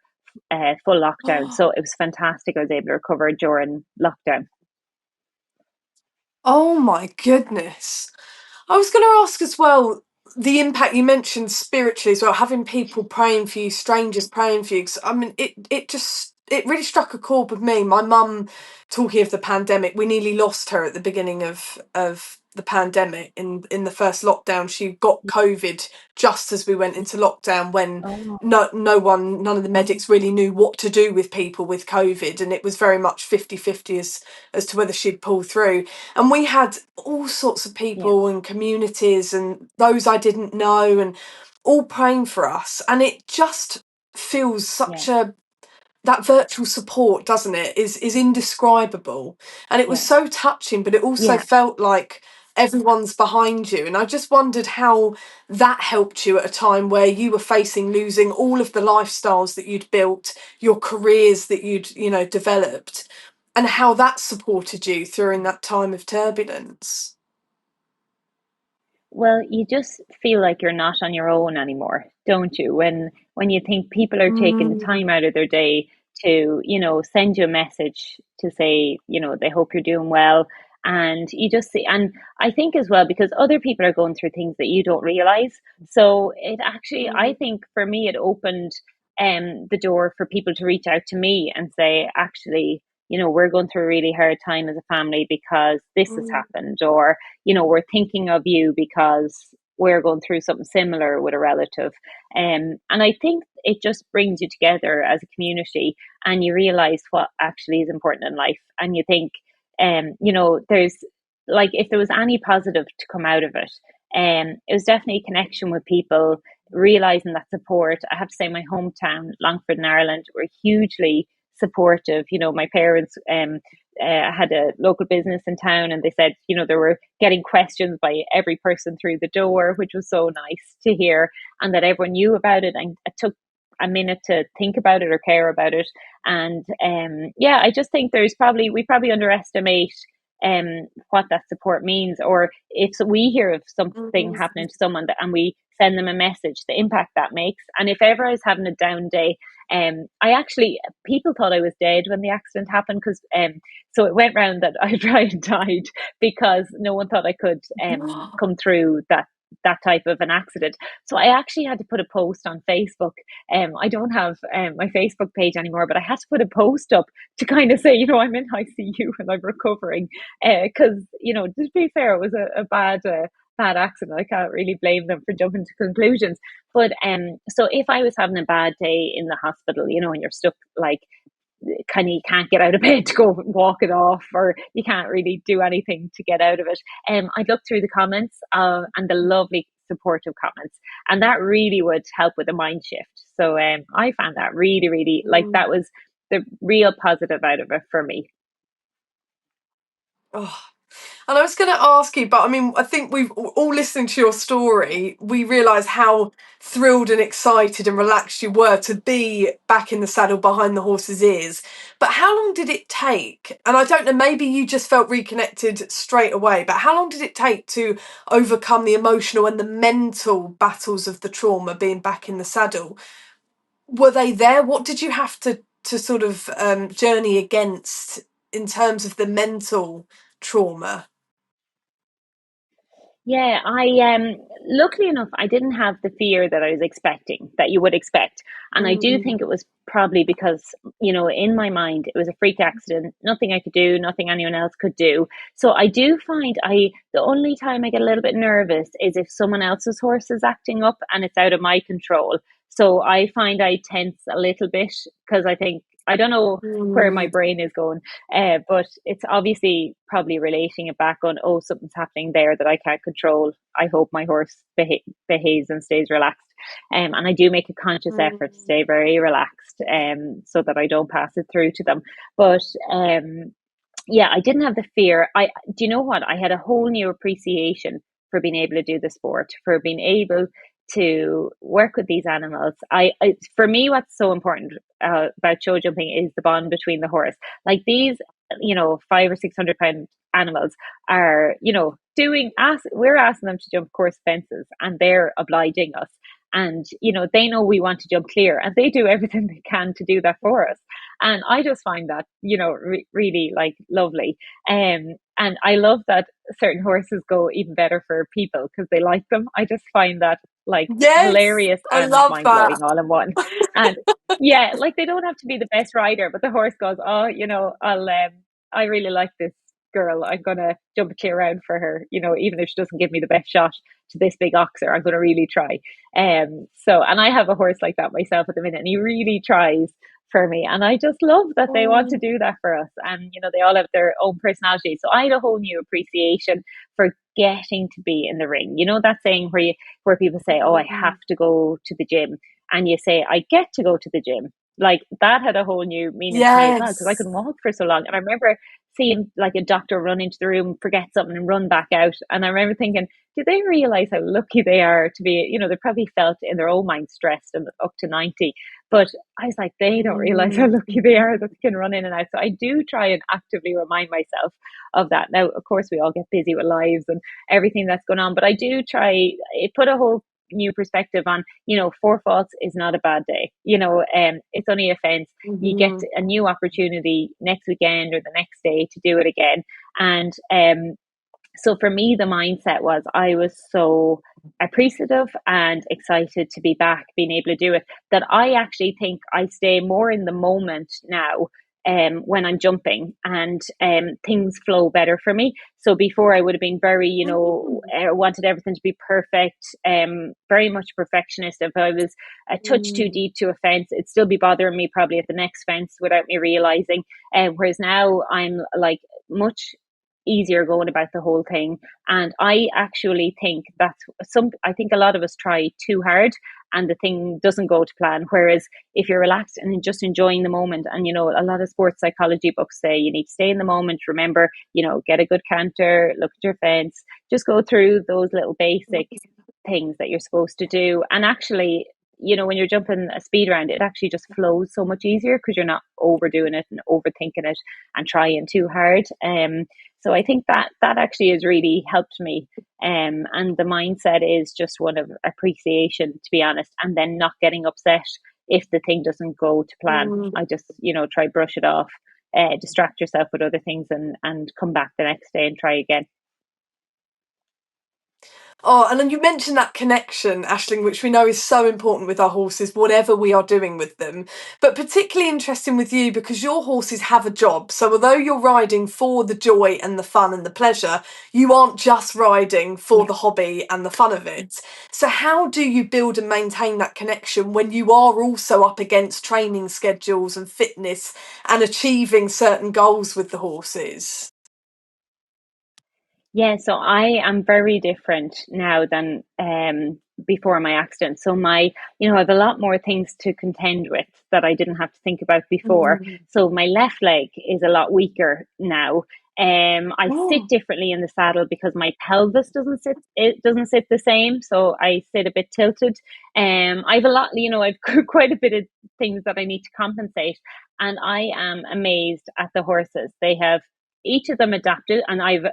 full lockdown. So it was fantastic. I was able to recover during lockdown. Oh my goodness. I was going to ask as well the impact you mentioned spiritually as well, having people praying for you, strangers praying for you. 'Cause, I mean, it just it really struck a chord with me. My mum, talking of the pandemic, we nearly lost her at the beginning of the pandemic. In the first lockdown, she got COVID just as we went into lockdown, when Oh, none of the medics really knew what to do with people with COVID, and it was very much 50-50 as to whether she'd pull through. And we had all sorts of yeah, people and communities and those I didn't know, and all praying for us. And it just feels yeah, such a, that virtual support, doesn't it, is indescribable. And it was yeah, so touching, but it also yeah. felt like everyone's behind you. And I just wondered how that helped you at a time where you were facing losing all of the lifestyles that you'd built, your careers that you'd, developed, and how that supported you during that time of turbulence. Well, you just feel like you're not on your own anymore, don't you? When you think people are taking the Mm. time out of their day to, send you a message to say, they hope you're doing well. And you just see, and I think as well, because other people are going through things that you don't realize. So it actually, I Mm. think for me, it opened the door for people to reach out to me and say, actually, we're going through a really hard time as a family because this has Mm. happened, or we're thinking of you because we're going through something similar with a relative. And I think it just brings you together as a community, and you realize what actually is important in life. And you think, there's like, if there was any positive to come out of it, it was definitely connection with people, realizing that support. I have to say, my hometown, Longford in Ireland, were hugely supportive. My parents had a local business in town, and they said, they were getting questions by every person through the door, which was so nice to hear, and that everyone knew about it, and it took a minute to think about it or care about it. And yeah, I just think we probably underestimate what that support means, or if we hear of something Mm. happening to someone and we send them a message, the impact that makes. And if ever I was having a down day, I actually, people thought I was dead when the accident happened, because so it went round that I tried and died, because no one thought I could come through that type of an accident. So I actually had to put a post on Facebook. I don't have my Facebook page anymore, but I had to put a post up to kind of say, I'm in ICU and I'm recovering, because to be fair, it was a bad accident. I can't really blame them for jumping to conclusions. But so if I was having a bad day in the hospital, and you're stuck, like, kind of, you can't get out of bed to go walk it off, or you can't really do anything to get out of it. I'd look through the comments, and the lovely supportive comments, and that really would help with a mind shift. So I found that really, really, like, Mm. that was the real positive out of it for me. Oh. And I was going to ask you, but I mean, I think we've all listening to your story, we realise how thrilled and excited and relaxed you were to be back in the saddle behind the horse's ears. But how long did it take? And I don't know, maybe you just felt reconnected straight away, but how long did it take to overcome the emotional and the mental battles of the trauma being back in the saddle? Were they there? What did you have to sort of journey against in terms of the mental trauma? Yeah, I luckily enough, I didn't have the fear that I was expecting, that you would expect. And I do Mm. think it was probably because, in my mind, it was a freak accident, nothing I could do, nothing anyone else could do. So I do find the only time I get a little bit nervous is if someone else's horse is acting up and it's out of my control. So I find I tense a little bit, because I think, I don't know where my Mm. brain is going. But it's obviously probably relating it back on, oh, something's happening there that I can't control. I hope my horse behaves and stays relaxed. And I do make a conscious effort to Mm. stay very relaxed, so that I don't pass it through to them. But yeah, I didn't have the fear. Do you know what? I had a whole new appreciation for being able to do the sport, for being able to work with these animals. For me, what's so important about show jumping is the bond between the horse. Like, these, 500 or 600 pound animals are, we're asking them to jump course fences, and they're obliging us. And they know we want to jump clear, and they do everything they can to do that for us. And I just find that, really, like, lovely. And I love that certain horses go even better for people because they like them. I just find that, like, Yes, hilarious I and love mind blowing that. all in one. And Yeah, like they don't have to be the best rider, but the horse goes, oh, I really like this girl. I'm gonna jump a clear around for her. Even if she doesn't give me the best shot to this big oxer, I'm gonna really try. And I have a horse like that myself at the minute, and he really tries for me, and I just love that they want to Oh, do that for us, and they all have their own personality. So I had a whole new appreciation for getting to be in the ring. You know that saying where people say, "Oh, I have to go to the gym." And you say, I get to go to the gym. Like that had a whole new meaning to me as well because I yes. couldn't walk for so long. And I remember seeing like a doctor run into the room, forget something, and run back out. And I remember thinking, do they realize how lucky they are to be, they probably felt in their own mind stressed and up to 90. But I was like, they don't realize how Mm. lucky they are that they can run in and out. So I do try and actively remind myself of that. Now, of course, we all get busy with lives and everything that's going on, but I do try, it put a whole new perspective on, four faults is not a bad day. It's only a fence. You get Mhm. a new opportunity next weekend or the next day to do it again. And so for me, the mindset was I was so appreciative and excited to be back, being able to do it, that I actually think I stay more in the moment now when I'm jumping, and things flow better for me. So before I would have been very, Mm. wanted everything to be perfect, very much perfectionist. If I was a touch too Mm. deep to a fence, it'd still be bothering me probably at the next fence without me realizing. Whereas now I'm like much easier going about the whole thing. And I actually think I think a lot of us try too hard and the thing doesn't go to plan. Whereas if you're relaxed and just enjoying the moment, and a lot of sports psychology books say you need to stay in the moment, remember, get a good canter, look at your fence, just go through those little basic things that you're supposed to do. And actually, when you're jumping a speed round, it actually just flows so much easier because you're not overdoing it and overthinking it and trying too hard. So I think that actually has really helped me. And the mindset is just one of appreciation, to be honest, and then not getting upset if the thing doesn't go to plan. Mm. I just, try brush it off, distract yourself with other things, and come back the next day and try again. Oh, and then you mentioned that connection, Aisling, which we know is so important with our horses, whatever we are doing with them. But particularly interesting with you because your horses have a job. So although you're riding for the joy and the fun and the pleasure, you aren't just riding for Yeah. the hobby and the fun of it. So how do you build and maintain that connection when you are also up against training schedules and fitness and achieving certain goals with the horses? Yeah, so I am very different now than before my accident. So I have a lot more things to contend with that I didn't have to think about before. Mm. So my left leg is a lot weaker now. I sit Oh. differently in the saddle because my pelvis doesn't sit the same. So I sit a bit tilted. I've a lot, I've quite a bit of things that I need to compensate. And I am amazed at the horses. They have each of them adapted, and I've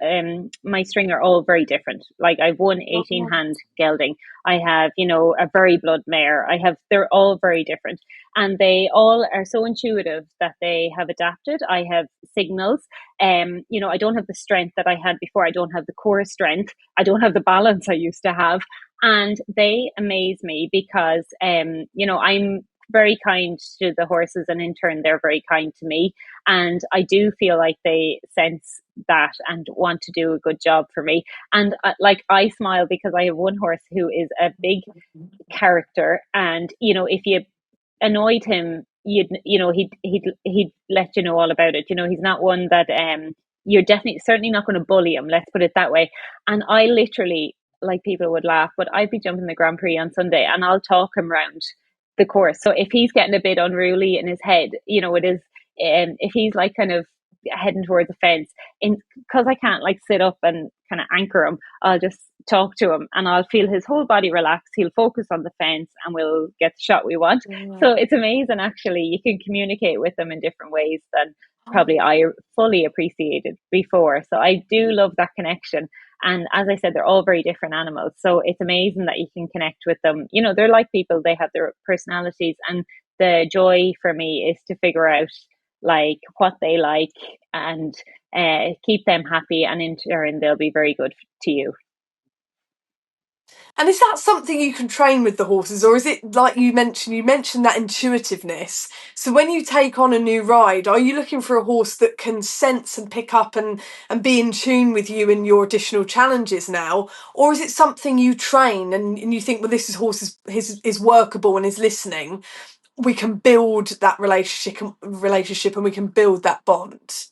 my string are all very different. Like I've one 18 Oh. hand gelding, I have a very blood mare, they're all very different, and they all are so intuitive that they have adapted. I have signals. I don't have the strength that I had before. I don't have the core strength. I don't have the balance I used to have, and they amaze me because I'm very kind to the horses, and in turn they're very kind to me, and I do feel like they sense that and want to do a good job for me. And like I smile because I have one horse who is a big character, and if you annoyed him, he'd let you know all about it. He's not one that you're definitely certainly not going to bully him. Let's put it that way. And I literally, like, people would laugh, but I'd be jumping the Grand Prix on Sunday, and I'll talk him round the course. So if he's getting a bit unruly in his head, it is. If he's like kind of heading towards the fence, in because I can't like sit up and kind of anchor him, I'll just talk to him, and I'll feel his whole body relax. He'll focus on the fence, and we'll get the shot we want. So it's amazing, actually. You can communicate with them in different ways than probably I fully appreciated before. So I do love that connection. And as I said, they're all very different animals. So it's amazing that you can connect with them. They're like people, they have their personalities. And the joy for me is to figure out like what they like, and keep them happy. And in turn, they'll be very good to you. And is that something you can train with the horses, or is it like you mentioned that intuitiveness? So when you take on a new ride, are you looking for a horse that can sense and pick up and be in tune with you and your additional challenges now? Or is it something you train and you think, well, this is horse is workable and is listening? We can build that relationship and we can build that bond.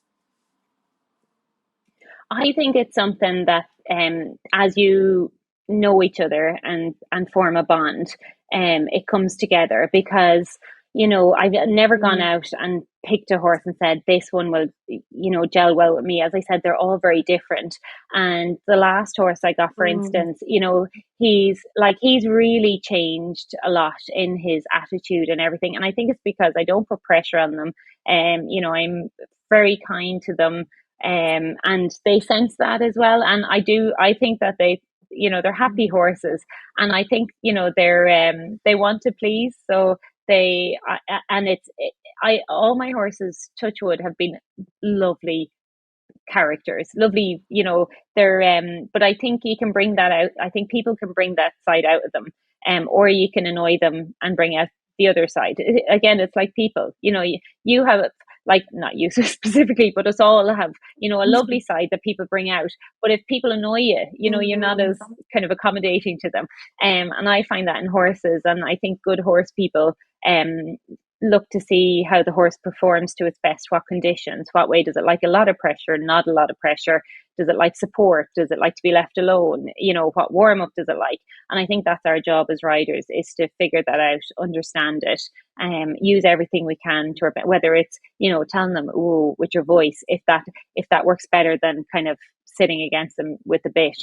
I think it's something that, as you know each other and form a bond, it comes together because I've never gone Mm. out and picked a horse and said this one will gel well with me. As I said, they're all very different. And the last horse I got, for Mm. instance, he's really changed a lot in his attitude and everything. And I think it's because I don't put pressure on them. I'm very kind to them, and they sense that as well. And I think that they're happy horses, and I think they want to please. So and I all my horses, touch wood, have been lovely characters, lovely. They're but I think you can bring that out. I think people can bring that side out of them, or you can annoy them and bring out the other side. Again, it's like people. You have, like, not you specifically, but us all have a lovely side that people bring out. But if people annoy you, you're not Mm. as kind of accommodating to them. And I find that in horses, and I think good horse people um look to see how the horse performs to its best, what conditions, what way does it like a lot of pressure, not a lot of pressure, does it like support, does it like to be left alone, what warm up does it like. And I think that's our job as riders, is to figure that out, understand it, use everything we can to, whether it's telling them, ooh, with your voice, if that works better than kind of sitting against them with a bit,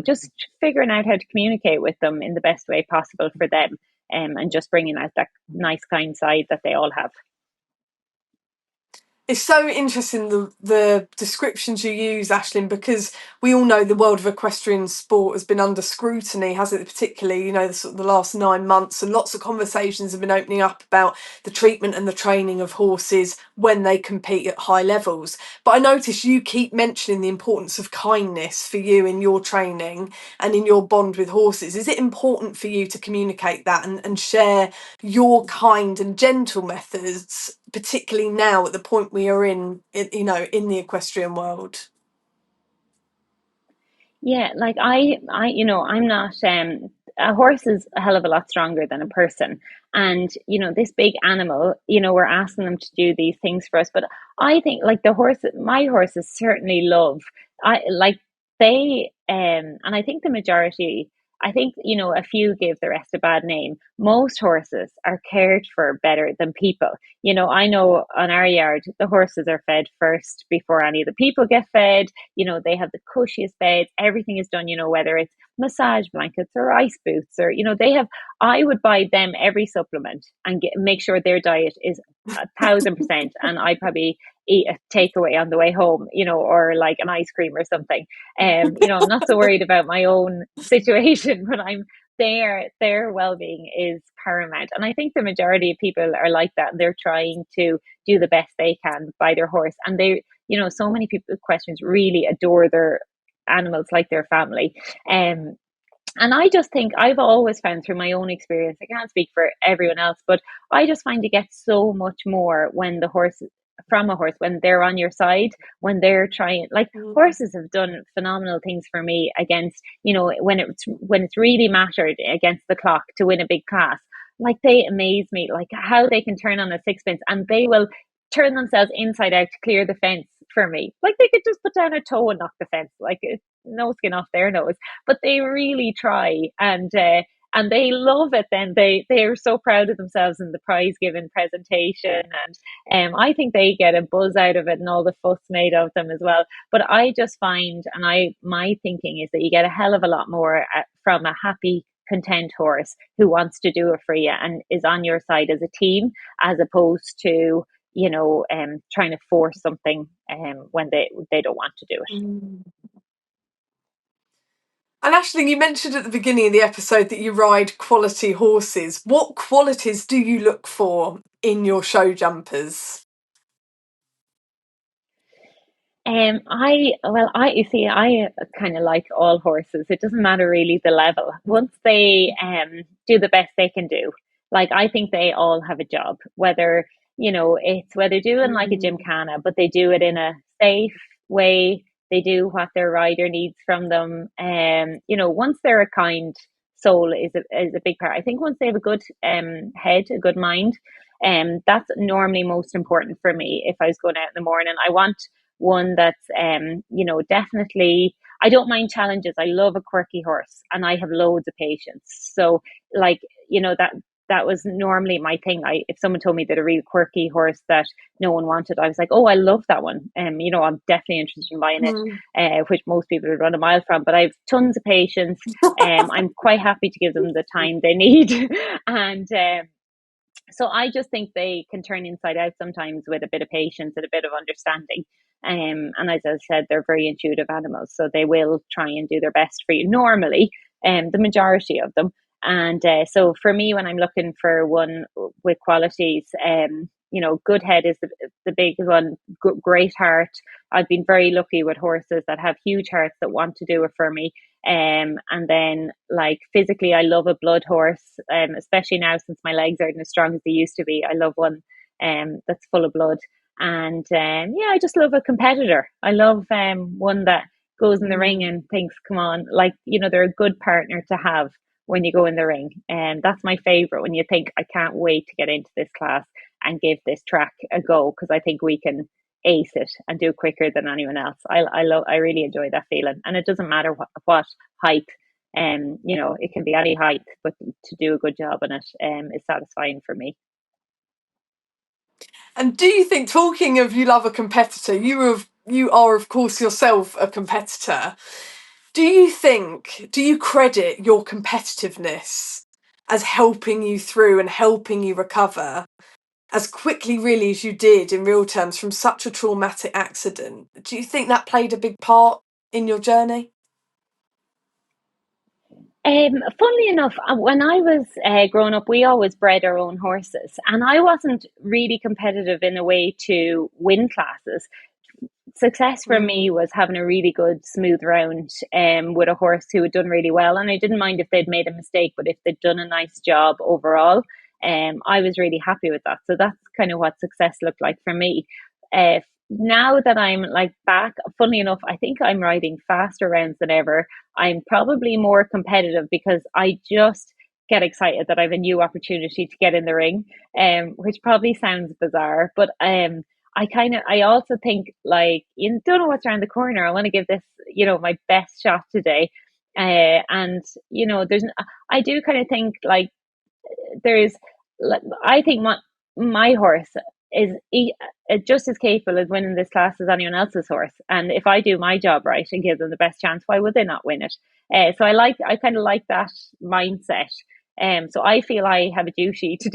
just figuring out how to communicate with them in the best way possible for them, and just bringing out that nice, kind side that they all have. It's so interesting the descriptions you use, Aisling, because we all know the world of equestrian sport has been under scrutiny, hasn't it? Particularly, the sort of the last 9 months, and lots of conversations have been opening up about the treatment and the training of horses when they compete at high levels. But I notice you keep mentioning the importance of kindness for you in your training and in your bond with horses. Is it important for you to communicate that and share your kind and gentle methods, particularly now at the point we are in the equestrian world? Yeah, like I'm not. A horse is a hell of a lot stronger than a person, and this big animal. We're asking them to do these things for us, but I think, like, my horses certainly love. I like they, and I think the majority. I think a few give the rest a bad name. Most horses are cared for better than people. I know on our yard the horses are fed first before any of the people get fed. They have the cushiest beds, everything is done, whether it's massage blankets or ice boots, or they have. I would buy them every supplement and make sure their diet is 1,000%, and I probably eat a takeaway on the way home, or like an ice cream or something. I'm not so worried about my own situation, but I'm their well-being is paramount. And I think the majority of people are like that, and they're trying to do the best they can by their horse. And so many people with questions really adore their animals like their family. And I just think I've always found, through my own experience, I can't speak for everyone else, but I just find you get so much more when from a horse, when they're on your side, when they're trying, like, Mm. horses have done phenomenal things for me against, when it's really mattered against the clock to win a big class. Like, they amaze me, like how they can turn on a sixpence and they will turn themselves inside out to clear the fence for me. Like, they could just put down a toe and knock the fence, like, no skin off their nose, but they really try. And they love it. Then they are so proud of themselves in the prize giving presentation, and I think they get a buzz out of it and all the fuss made of them as well. But I just find, and my thinking is that you get a hell of a lot more from a happy, content horse who wants to do it for you and is on your side as a team, as opposed to trying to force something when they don't want to do it. Mm. And Aisling, you mentioned at the beginning of the episode that you ride quality horses. What qualities do you look for in your show jumpers? You see, I kind of like all horses. It doesn't matter really the level. Once they do the best they can do, like I think they all have a job. Whether it's whether doing like a Mm. gymkhana, but they do it in a safe way. They do what their rider needs from them. Once they're a kind soul is a big part. I think once they have a good head, a good mind, that's normally most important for me. If I was going out in the morning, I want one that's definitely, I don't mind challenges. I love a quirky horse and I have loads of patience. So like, that was normally my thing. If someone told me that a really quirky horse that no one wanted, I was like, oh, I love that one. I'm definitely interested in buying it, Mm. which most people would run a mile from. But I have tons of patience. I'm quite happy to give them the time they need, and so I just think they can turn inside out sometimes with a bit of patience and a bit of understanding. And as I said, they're very intuitive animals, so they will try and do their best for you normally, the majority of them. And so for me, when I'm looking for one with qualities, good head is the big one, great heart. I've been very lucky with horses that have huge hearts that want to do it for me. And then like physically, I love a blood horse, especially now since my legs aren't as strong as they used to be. I love one that's full of blood. And yeah, I just love a competitor. I love one that goes in the ring Mm. and thinks, come on, like, they're a good partner to have when you go in the ring. And that's my favorite, when you think, I can't wait to get into this class and give this track a go, because I think we can ace it and do quicker than anyone else. I really enjoy that feeling, and it doesn't matter what height. It can be any height, but to do a good job on it is satisfying for me. And do you think, talking of you love a competitor, you are of course yourself a competitor. Do you credit your competitiveness as helping you through and helping you recover as quickly, really, as you did in real terms from such a traumatic accident? Do you think that played a big part in your journey? Funnily enough, when I was growing up, we always bred our own horses, and I wasn't really competitive in a way to win classes. Success for me Mm. was having a really good smooth round with a horse who had done really well, and I didn't mind if they'd made a mistake, but if they'd done a nice job overall, I was really happy with that. So that's kind of what success looked like for me. Now that I'm like back, funnily enough, I think I'm riding faster rounds than ever. I'm probably more competitive because I just get excited that I have a new opportunity to get in the ring, which probably sounds bizarre, but I also think, like, you don't know what's around the corner. I want to give this, my best shot today. And I do kind of think like there's, I think my horse is just as capable of winning this class as anyone else's horse. And if I do my job right and give them the best chance, why would they not win it? So I kind of like that mindset. So I feel I have a duty to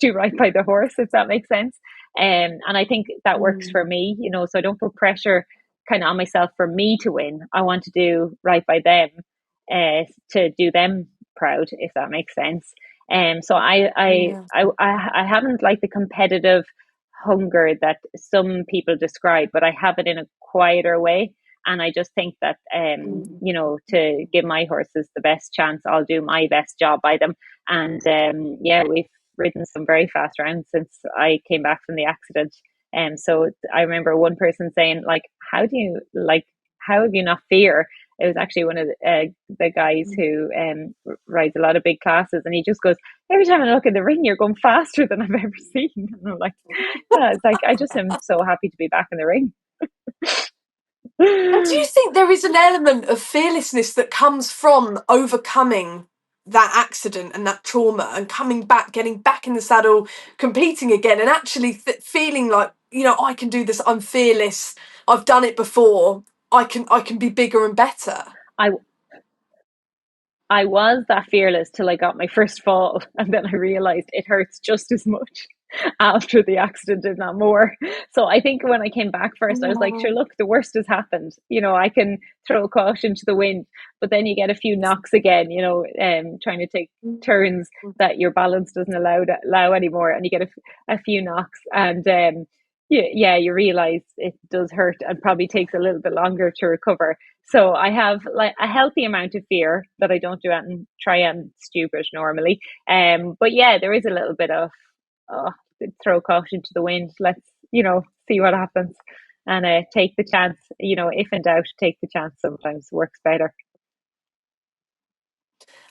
do right by the horse, if that makes sense. And I think that works for Mm. me, so I don't put pressure kind of on myself for me to win. I want to do right by them, to do them proud, if that makes sense. So Yeah. I haven't like the competitive hunger that some people describe, but I have it in a quieter way. And I just think that, Mm. to give my horses the best chance, I'll do my best job by them. And yeah, we've ridden some very fast rounds since I came back from the accident. So I remember one person saying, like, how have you not fear? It was actually one of the guys who rides a lot of big classes, and he just goes, every time I look in the ring, you're going faster than I've ever seen. And I'm like, yeah, it's like, I just am so happy to be back in the ring. And do you think there is an element of fearlessness that comes from overcoming that accident and that trauma and coming back, getting back in the saddle, competing again, and actually feeling like, I can do this. I'm fearless. I've done it before. I can be bigger and better. I I was that fearless till I got my first fall, and then I realized it hurts just as much after the accident, if not more. So I think when I came back first, I was like, sure, Oh. look, the worst has happened. I can throw caution to the wind, but then you get a few knocks again, trying to take turns that your balance doesn't allow anymore, and you get a few knocks, and you realize it does hurt and probably takes a little bit longer to recover. So I have like a healthy amount of fear that I don't do it and try and stupid normally. But yeah, there is a little bit of, oh, throw caution to the wind. Let's, see what happens and take the chance. If in doubt, take the chance. Sometimes works better.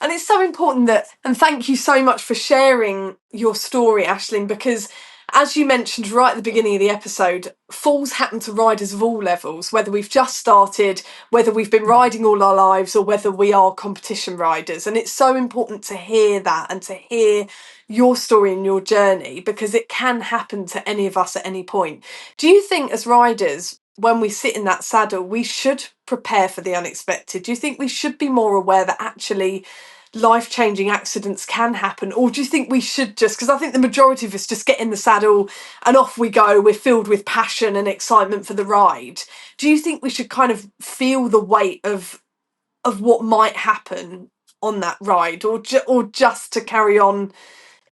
And it's so important that, and thank you so much for sharing your story, Aisling, because as you mentioned right at the beginning of the episode, falls happen to riders of all levels, whether we've just started, whether we've been riding all our lives, or whether we are competition riders. And it's so important to hear that and to hear your story and your journey, because it can happen to any of us at any point. Do you think as riders, when we sit in that saddle, we should prepare for the unexpected? Do you think we should be more aware that actually life-changing accidents can happen, or do you think we should just, because I think the majority of us just get in the saddle and off we go, we're filled with passion and excitement for the ride? Do you think we should kind of feel the weight of what might happen on that ride, or just to carry on,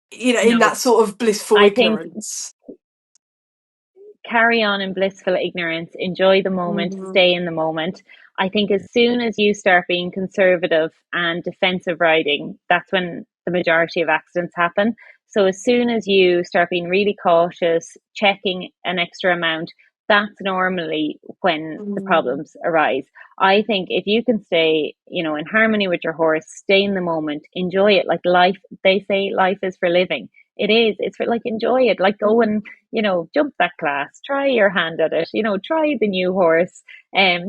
in that No, sort of blissful I think ignorance? carry on in blissful ignorance, enjoy the moment, Mm. stay in the moment. I think as soon as you start being conservative and defensive riding, that's when the majority of accidents happen. So as soon as you start being really cautious, checking an extra amount, that's normally when the Mm. problems arise. I think if you can stay, in harmony with your horse, stay in the moment, enjoy it. Like life, they say life is for living. It is. It's for like enjoy it. Like go and jump that class, try your hand at it, try the new horse,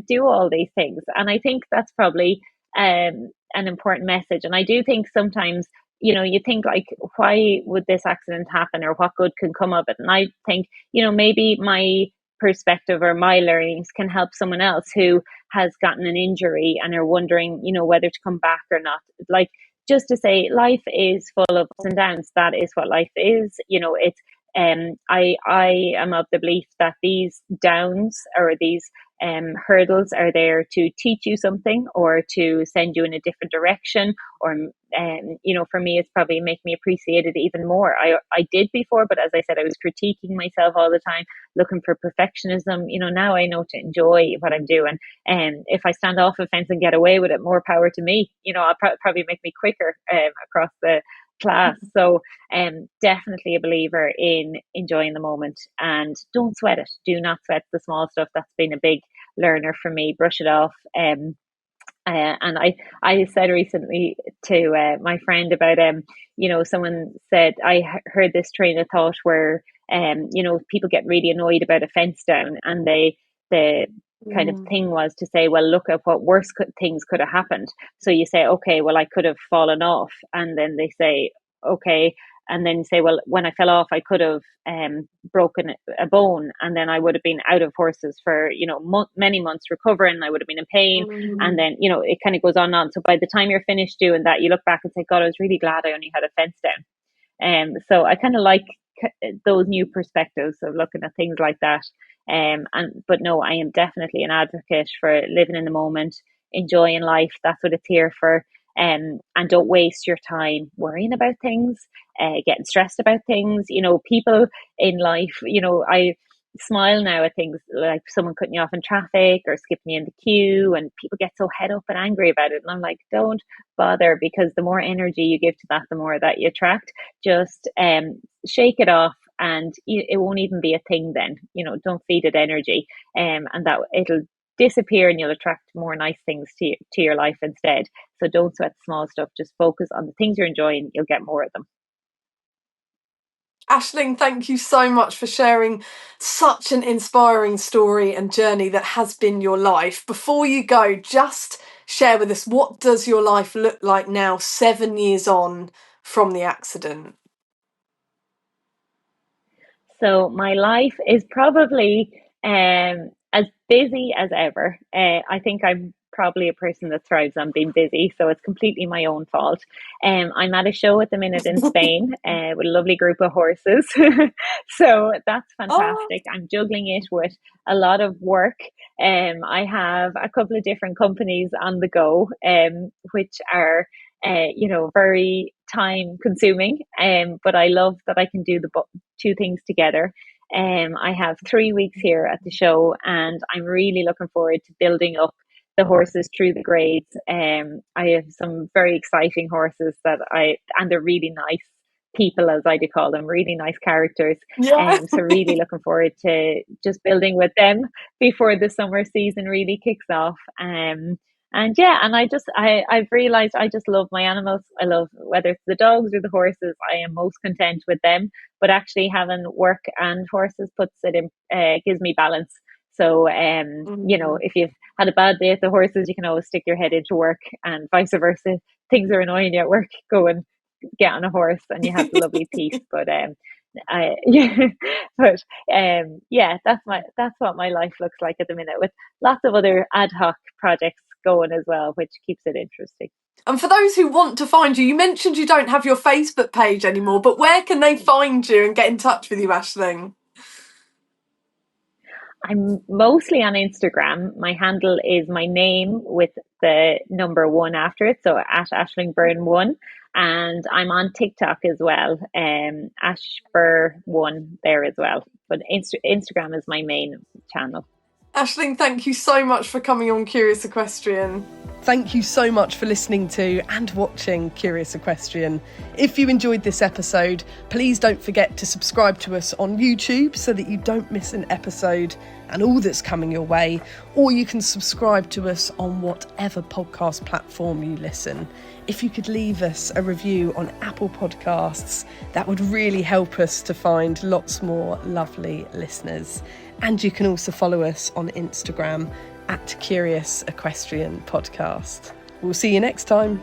do all these things. And I think that's probably an important message. And I do think sometimes, you think like, why would this accident happen or what good can come of it? And I think, maybe my perspective or my learnings can help someone else who has gotten an injury and are wondering, whether to come back or not. Like, just to say life is full of ups and downs. That is what life is. It's I am of the belief that these downs or these hurdles are there to teach you something or to send you in a different direction. Or, for me, it's probably make me appreciate it even more. I did before, but as I said, I was critiquing myself all the time, looking for perfectionism. Now I know to enjoy what I'm doing. And if I stand off a fence and get away with it, more power to me. I'll probably make me quicker across the class. So definitely a believer in enjoying the moment and don't sweat it. Do not sweat the small stuff. That's been a big learner for me. Brush it off. And I said recently to my friend about someone said heard this train of thought where people get really annoyed about a fence down, and the kind of Mm. thing was to say, well, look at what worse things could have happened. So you say, okay, well, I could have fallen off, and then they say, okay, and then say, well, when I fell off, I could have broken a bone, and then I would have been out of horses for many months recovering. I would have been in pain, and Mm. then it kind of goes on and on. So by the time you're finished doing that, you look back and say, God, I was really glad I only had a fence down. So I kind of like those new perspectives of looking at things like that. But no, I am definitely an advocate for living in the moment, enjoying life. That's what it's here for. And don't waste your time worrying about things, getting stressed about things. People in life, I smile now at things like someone cutting you off in traffic or skipping you in the queue, and people get so head up and angry about it. And I'm like, don't bother, because the more energy you give to that, the more that you attract. Just shake it off, and it won't even be a thing then. Don't feed it energy, and that it'll disappear, and you'll attract more nice things to your life instead. So don't sweat the small stuff. Just focus on the things you're enjoying. You'll get more of them. Aisling, thank you so much for sharing such an inspiring story and journey that has been your life. Before you go, just share with us, what does your life look like now, 7 years on from the accident? So my life is probably as busy as ever. I think I'm probably a person that thrives on being busy, so it's completely my own fault. I'm at a show at the minute in Spain with a lovely group of horses, so that's Oh, fantastic. I'm juggling it with a lot of work. I have a couple of different companies on the go, which are very time consuming. But I love that I can do the two things together. I have 3 weeks here at the show, and I'm really looking forward to building up the horses through the grades. I have some very exciting horses and they're really nice people, as I do call them, really nice characters. Yeah. So really looking forward to just building with them before the summer season really kicks off. And yeah, and I've realized I just love my animals. I love, whether it's the dogs or the horses, I am most content with them. But actually having work and horses gives me balance. So if you've had a bad day at the horses, you can always stick your head into work, and vice versa. Things are annoying you at work, go and get on a horse and you have the lovely peace. But yeah, but yeah, that's what my life looks like at the minute, with lots of other ad hoc projects going as well, which keeps it interesting. And for those who want to find you, you mentioned you don't have your Facebook page anymore, but where can they find you and get in touch with you, Aisling? I'm mostly on Instagram. My handle is my name with the number 1 after it, so at Aisling Byrne 1. And I'm on TikTok as well, Ashbur1 there as well. But Instagram is my main channel. Aisling, thank you so much for coming on Curious Equestrian. Thank you so much for listening to and watching Curious Equestrian. If you enjoyed this episode, please don't forget to subscribe to us on YouTube so that you don't miss an episode and all that's coming your way, or you can subscribe to us on whatever podcast platform you listen. If you could leave us a review on Apple Podcasts, that would really help us to find lots more lovely listeners. And you can also follow us on Instagram at Curious Equestrian Podcast. We'll see you next time.